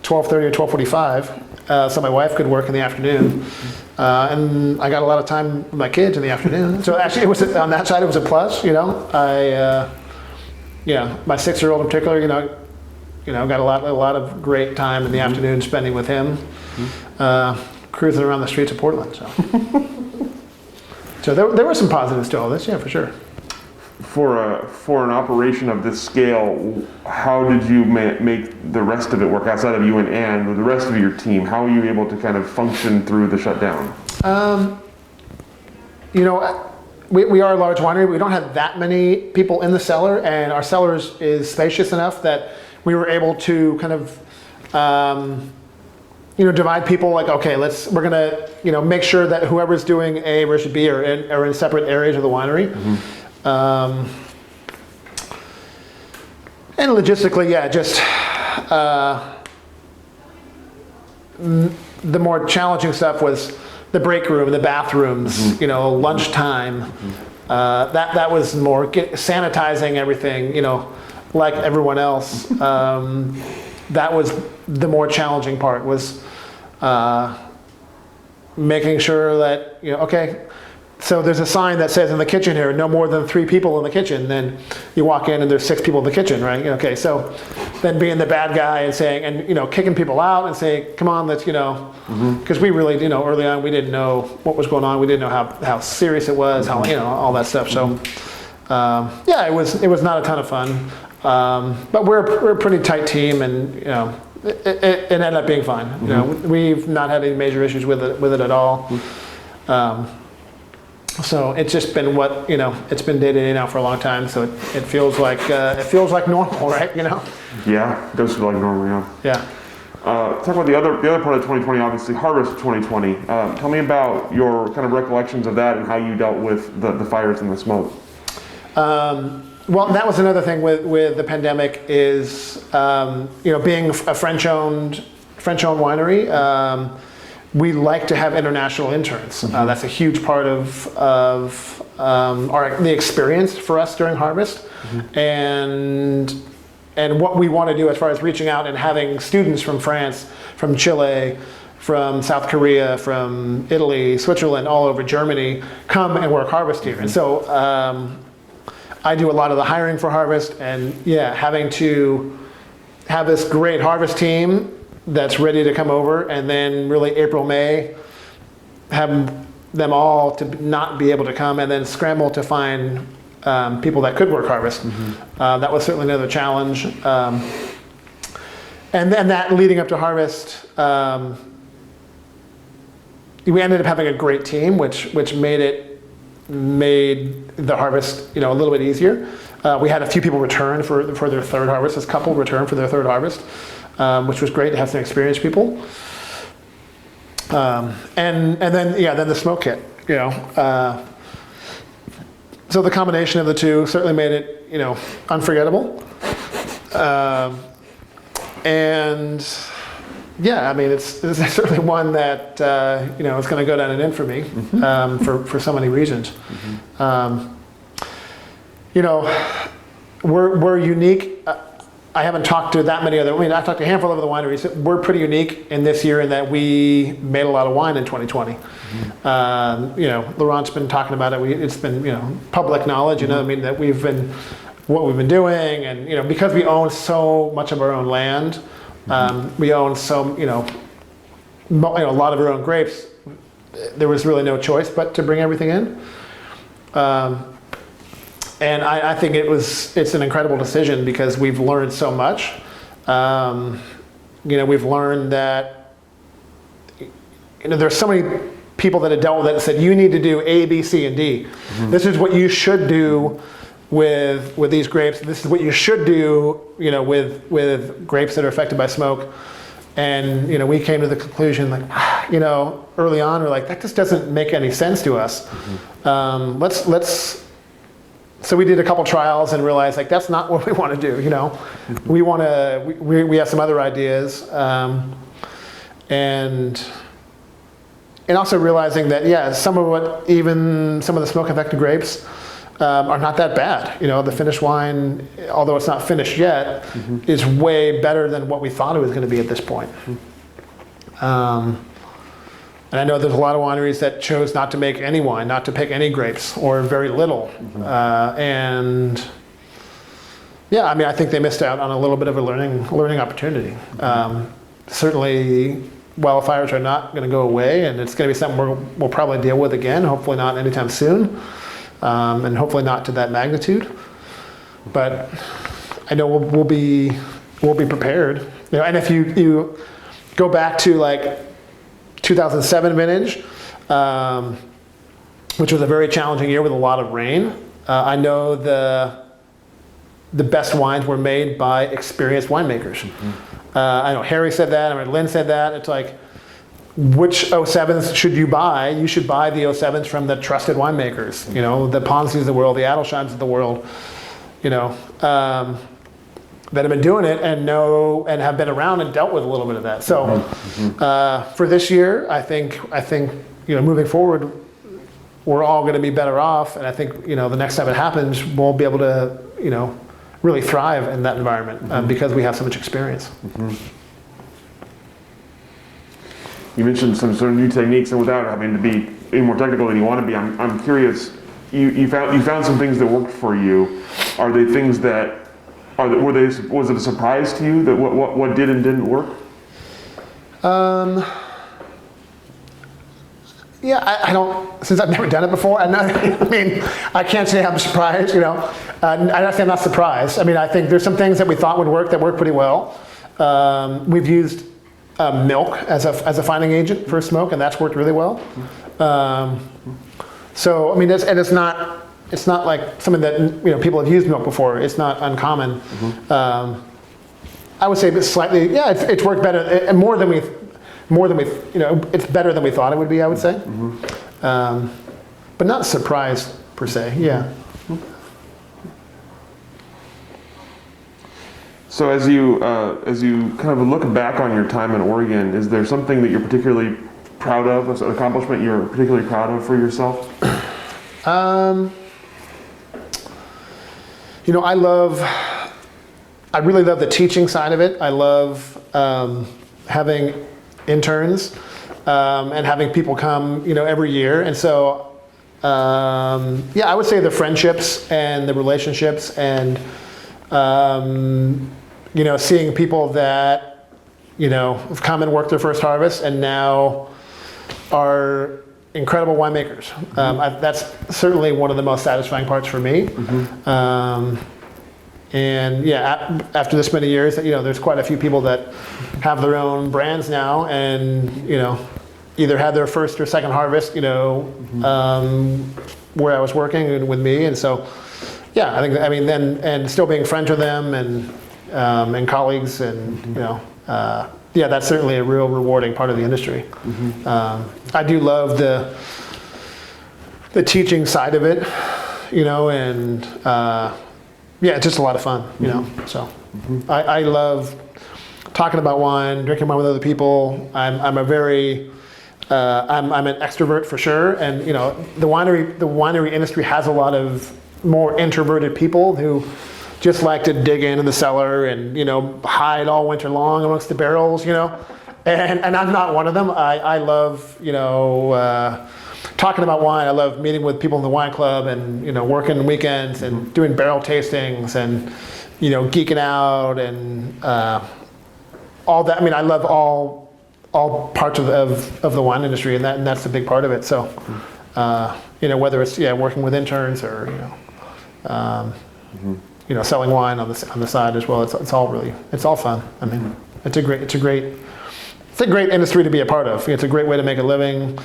12:30 or 12:45, so my wife could work in the afternoon, and I got a lot of time with my kids in the afternoon. So actually, on that side it was a plus. My 6-year-old in particular, got a lot of great time in the afternoon spending with him, cruising around the streets of Portland. So there were some positives to all this, yeah, for sure. For an operation of this scale, how did you make the rest of it work outside of you and Ann, with the rest of your team? How were you able to kind of function through the shutdown? We are a large winery. We don't have that many people in the cellar, and our cellar is spacious enough that we were able to kind of, divide people. Like, okay, we're gonna, make sure that whoever's doing A versus B are in separate areas of the winery. And logistically, just the more challenging stuff was the break room, the bathrooms, lunchtime. That was more sanitizing everything, like everyone else. That was the more challenging part, was making sure that, So there's a sign that says in the kitchen here, no more than 3 people in the kitchen. Then you walk in and there's 6 people in the kitchen, right? Okay, so then being the bad guy and saying, and kicking people out and saying, come on, let's, because we really, early on we didn't know what was going on. We didn't know how serious it was, how, all that stuff. So yeah, it was not a ton of fun. But we're a pretty tight team, and it ended up being fine. We've not had any major issues with it at all. So it's just been it's been day to day now for a long time. So it feels like normal, right? Yeah, it does feel like normal. Yeah. Talk about the other part of 2020, obviously Harvest 2020. Tell me about your kind of recollections of that and how you dealt with the fires and the smoke. Well, that was another thing with the pandemic is, being a French-owned winery, we like to have international interns. That's a huge part of the experience for us during Harvest. And what we want to do as far as reaching out and having students from France, from Chile, from South Korea, from Italy, Switzerland, all over Germany, come and work Harvest here. And so I do a lot of the hiring for Harvest, and having to have this great Harvest team that's ready to come over, and then really April, May, have them all to not be able to come, and then scramble to find people that could work Harvest. That was certainly another challenge. And then that leading up to Harvest, we ended up having a great team, which made the Harvest a little bit easier. We had a few people return for their third harvest. This couple returned for their third harvest, which was great to have some experienced people. And then the smoke hit. So the combination of the two certainly made it unforgettable. And yeah, I mean it's certainly one that is going to go down in infamy for so many reasons. We're unique. I haven't talked to that many other. I've talked to a handful of other wineries. We're pretty unique in this year in that we made a lot of wine in 2020. Laurent's been talking about it. It's been public knowledge. That what we've been doing, and because we own so much of our own land, we own a lot of our own grapes. There was really no choice but to bring everything in. And I think it's an incredible decision because we've learned so much. We've learned that there's so many people that have dealt with it and said, you need to do A, B, C, and D. This is what you should do with these grapes. This is what you should do, with grapes that are affected by smoke. And we came to the conclusion, early on, we're like, that just doesn't make any sense to us. So we did a couple trials and realized that's not what we want to do. We want to. We have some other ideas, and also realizing that some of the smoke affected grapes are not that bad. The finished wine, although it's not finished yet, is way better than what we thought it was going to be at this point. And I know there's a lot of wineries that chose not to make any wine, not to pick any grapes, or very little. I think they missed out on a little bit of a learning opportunity. Certainly, wildfires are not going to go away, and it's going to be something we'll probably deal with again. Hopefully not anytime soon, and hopefully not to that magnitude. But I know we'll be prepared. And if you go back to 2007 vintage, which was a very challenging year with a lot of rain. I know the best wines were made by experienced winemakers. I know Harry said that, Lynn said that. It's like, which 07s should you buy? You should buy the 07s from the trusted winemakers, the Ponzis of the world, the Adelsheims of the world, that have been doing it and have been around and dealt with a little bit of that. So for this year, I think moving forward, we're all going to be better off. And I think the next time it happens, we'll be able to really thrive in that environment because we have so much experience. You mentioned some sort of new techniques, and without having to be any more technical than you want to be, I'm curious. You found some things that worked for you. Are they things that was it a surprise to you that what did and didn't work? Yeah, I don't, since I've never done it before, I mean, I can't say I'm surprised, I say I'm not surprised. I mean, I think there's some things that we thought would work that work pretty well. We've used milk as a fining agent for smoke, and that's worked really well. So, I mean, it's not like something that, people have used milk before. It's not uncommon. I would say slightly, yeah, it's worked better, and more than we, it's better than we thought it would be, I would say. But not surprised per se, yeah. So as you kind of look back on your time in Oregon, is there something that you're particularly proud of, an accomplishment you're particularly proud of for yourself? I really love the teaching side of it. I love having interns and having people come, every year. And so, I would say the friendships and the relationships and, seeing people that, have come and worked their first harvest and now are incredible winemakers. That's certainly one of the most satisfying parts for me. And yeah, after this many years, there's quite a few people that have their own brands now, and either had their first or second harvest, where I was working with me, and so yeah, and still being friends with them and colleagues, and yeah, that's certainly a real rewarding part of the industry. I do love the teaching side of it, and yeah, it's just a lot of fun, So I love talking about wine, drinking wine with other people. I'm a very I'm an extrovert for sure, and the winery industry has a lot of more introverted people who just like to dig into the cellar and hide all winter long amongst the barrels, and I'm not one of them. I love talking about wine. I love meeting with people in the wine club and working weekends and doing barrel tastings and geeking out and all that. I mean, I love all parts of the wine industry, and that's a big part of it. So whether it's working with interns or selling wine on the side as well, it's all fun. I mean, it's a great industry to be a part of. It's a great way to make a living.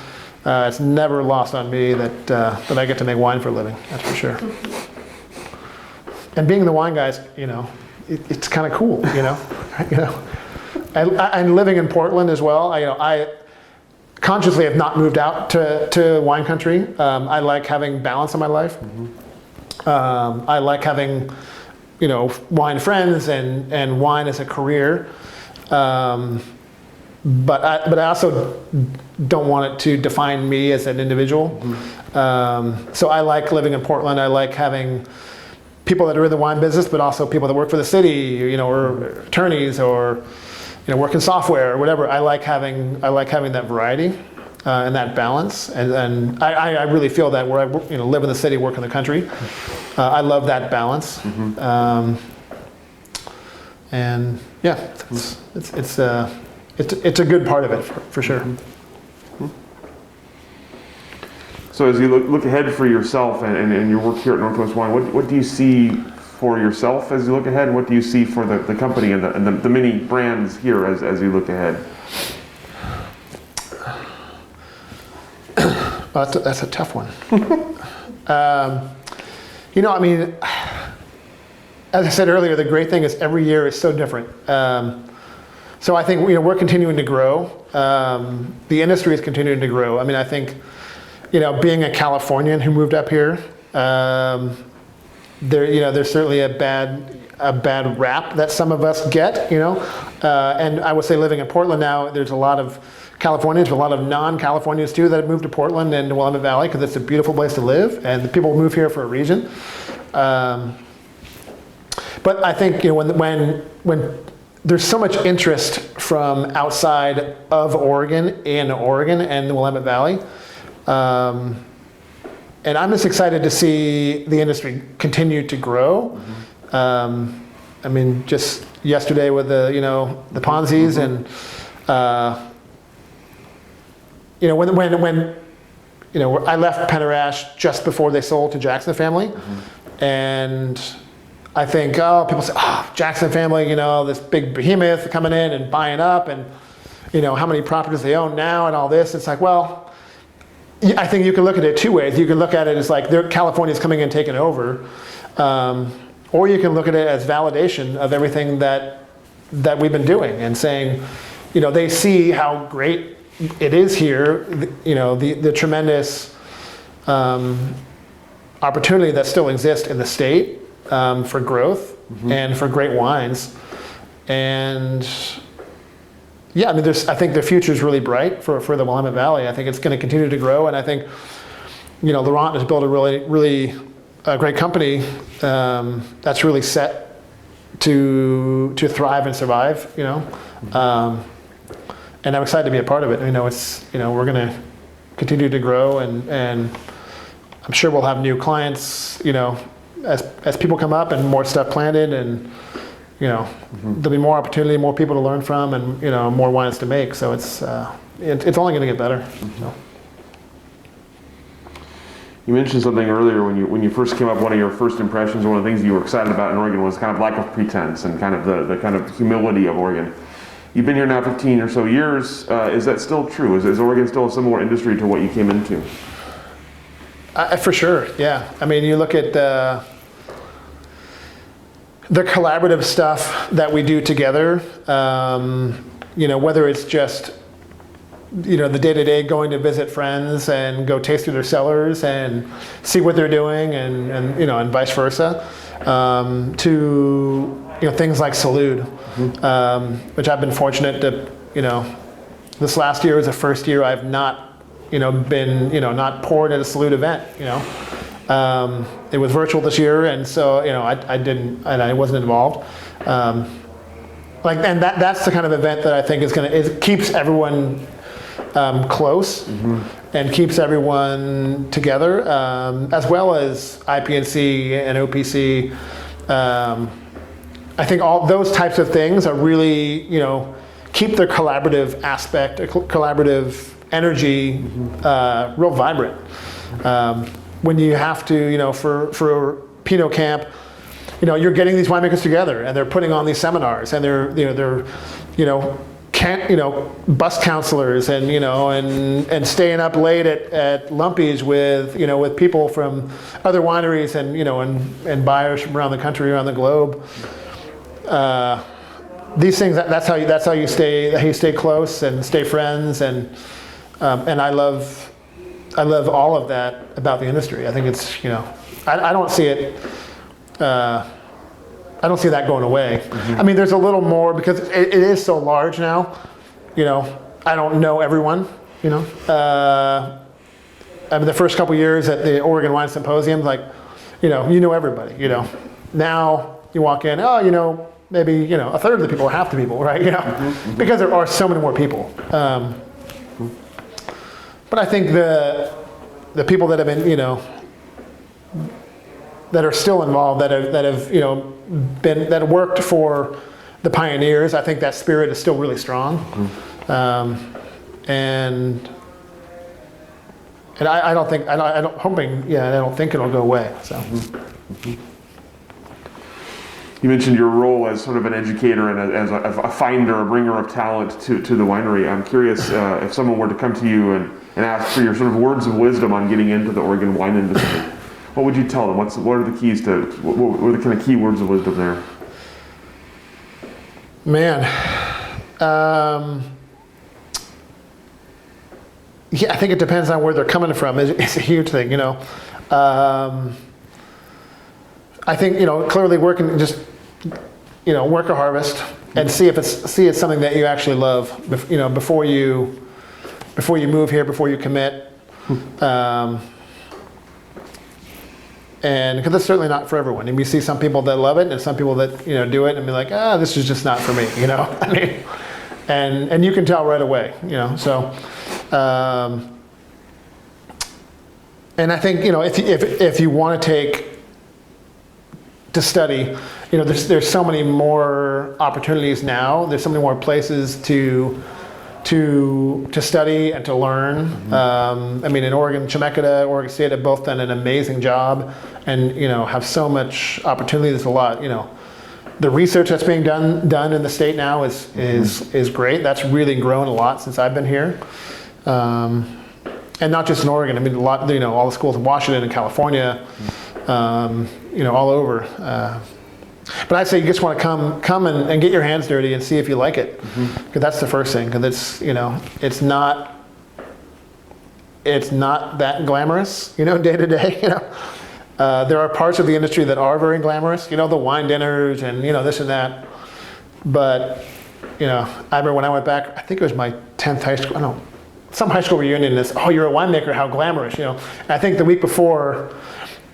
It's never lost on me that I get to make wine for a living. That's for sure. And being the wine guys, it's kind of cool. And living in Portland as well. I consciously have not moved out to wine country. I like having balance in my life. I like having wine friends and wine as a career. But I also don't want it to define me as an individual. So I like living in Portland. I like having people that are in the wine business, but also people that work for the city, or attorneys, or work in software or whatever. I like having that variety and that balance. And I really feel that where I live in the city, work in the country. I love that balance. And yeah, it's a good part of it for sure. So as you look ahead for yourself and your work here at Northwest Wine, what do you see for yourself as you look ahead? What do you see for the company and the many brands here as you look ahead? That's a tough one. As I said earlier, the great thing is every year is so different. So I think we're continuing to grow. The industry is continuing to grow. I mean, I think being a Californian who moved up here, there's certainly a bad rap that some of us get. And I would say living in Portland now, there's a lot of Californians, but a lot of non-Californians too that have moved to Portland and to Willamette Valley because it's a beautiful place to live, and the people move here for a reason. But I think when there's so much interest from outside of Oregon in Oregon and the Willamette Valley, And I'm just excited to see the industry continue to grow. I mean, just yesterday with the the Ponzi's and when I left Pandarash just before they sold to Jackson family, and I think people say, Jackson family, this big behemoth coming in and buying up, and how many properties they own now and all this. It's like, well, I think you can look at it two ways. You can look at it as like California's coming in taking over, or you can look at it as validation of everything that we've been doing and saying, they see how great it is here, the tremendous opportunity that still exists in the state for growth and for great wines. And yeah, I mean, I think the future is really bright for the Willamette Valley. I think it's going to continue to grow, and I think, Laurent has built a really great company that's really set to thrive and survive. And I'm excited to be a part of it. We're going to continue to grow, and I'm sure we'll have new clients. As people come up and more stuff planted, and there'll be more opportunity, more people to learn from, and more wines to make. So it's only going to get better. You mentioned something earlier when you first came up. One of your first impressions, one of the things you were excited about in Oregon was kind of lack of pretense and kind of the kind of humility of Oregon. You've been here now 15 or so years. Is that still true? Is Oregon still a similar industry to what you came into? For sure, yeah. I mean, you look at the collaborative stuff that we do together, whether it's just, the day-to-day going to visit friends and go taste through their cellars and see what they're doing and vice versa, to, things like Salud, which I've been fortunate to, this last year was the first year I've not, been, not poured at a Salud event, It was virtual this year, and so I wasn't involved. And that's the kind of event that I think it keeps everyone close and keeps everyone together, as well as IPNC and OPC. I think all those types of things are really keep their collaborative aspect, collaborative energy, real vibrant. When you have to, for Pinot Camp, you're getting these winemakers together, and they're putting on these seminars, and they're bus counselors, and and staying up late at Lumpy's with people from other wineries, and buyers from around the country, around the globe. These things, that's how you stay close and stay friends, and I love all of that about the industry. I think it's I don't see it. I don't see that going away. I mean, there's a little more because it is so large now. I don't know everyone. I mean, the first couple years at the Oregon Wine Symposium, like, you know everybody. Now you walk in, maybe a third of the people or half the people, right? Because there are so many more people. But I think the people that have been, that are still involved, that have worked for the pioneers, I think that spirit is still really strong. And I don't think I don't think it'll go away. So. You mentioned your role as sort of an educator and as a finder, a bringer of talent to the winery. I'm curious if someone were to come to you and ask for your sort of words of wisdom on getting into the Oregon wine industry. What would you tell them? What are the keys to? What are the kind of key words of wisdom there? Man, yeah, I think it depends on where they're coming from. It's a huge thing, I think clearly working just work a harvest and see if it's something that you actually love. Before you move here, before you commit. And because it's certainly not for everyone. And we see some people that love it, and some people that do it and be like, this is just not for me. I mean, and you can tell right away. So And I think, if you want to study, there's so many more opportunities now. There's so many more places to study and to learn. In Oregon, Chemeketa, Oregon State have both done an amazing job, and have so much opportunity. There's a lot. The research that's being done in the state now is great. That's really grown a lot since I've been here. And not just in Oregon. A lot. All the schools in Washington and California. All over. But I'd say you just want to come and get your hands dirty and see if you like it, because that's the first thing. Because it's not that glamorous, day to day. There are parts of the industry that are very glamorous. The wine dinners and this and that. But I remember when I went back, I think it was my 10th high school. No, some high school reunion. Oh, you're a winemaker? How glamorous, And I think the week before,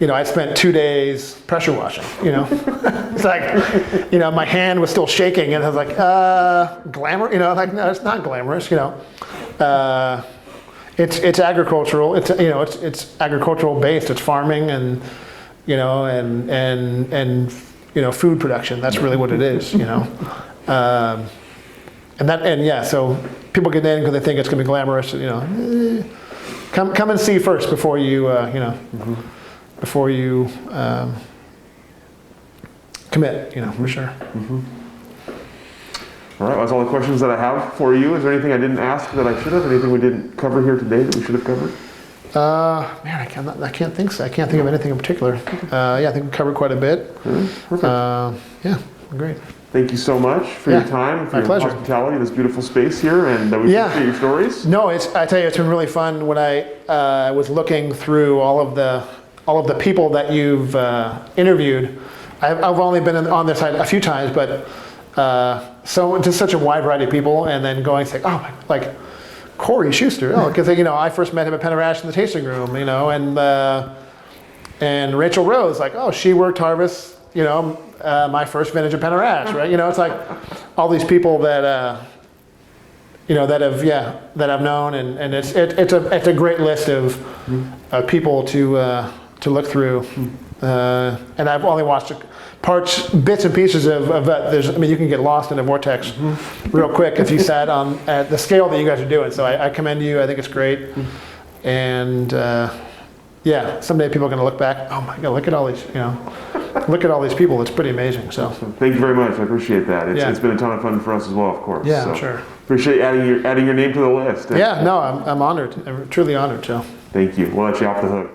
I spent 2 days pressure washing, It's like, my hand was still shaking, and I was like, glamour? No, it's not glamorous, It's agricultural. It's agricultural based. It's farming and food production. That's really what it is, So people get in because they think it's going to be glamorous, Come and see first before you, before you commit, for sure. All right, that's all the questions that I have for you. Is there anything I didn't ask that I should have? Anything we didn't cover here today that we should have covered? I can't think so. I can't think of anything in particular. I think we covered quite a bit. Perfect. Great. Thank you so much for your time, for your pleasure. hospitality, this beautiful space here, and we appreciate your stories. No, I tell you, it's been really fun. When I was looking through all of the people that you've interviewed, I've only been on this side a few times, but so just such a wide variety of people, and then going to like Corey Schuster, because I first met him at Pandarash in the tasting room, and Rachel Rose, she worked harvest, my first vintage of Pandarash, right? It's like all these people that that I've known, and it's a great list of people to look through, and I've only watched bits and pieces of you can get lost in a vortex real quick if you sat at the scale that you guys are doing. So I commend you. I think it's great, and someday people are going to look back. Oh my God, look at all these, look at all these people. It's pretty amazing. So thank you very much. I appreciate that. It's been a ton of fun for us as well, of course. Yeah, so sure. Appreciate adding your name to the list. I'm honored. I'm truly honored. So thank you. We'll let you off the hook.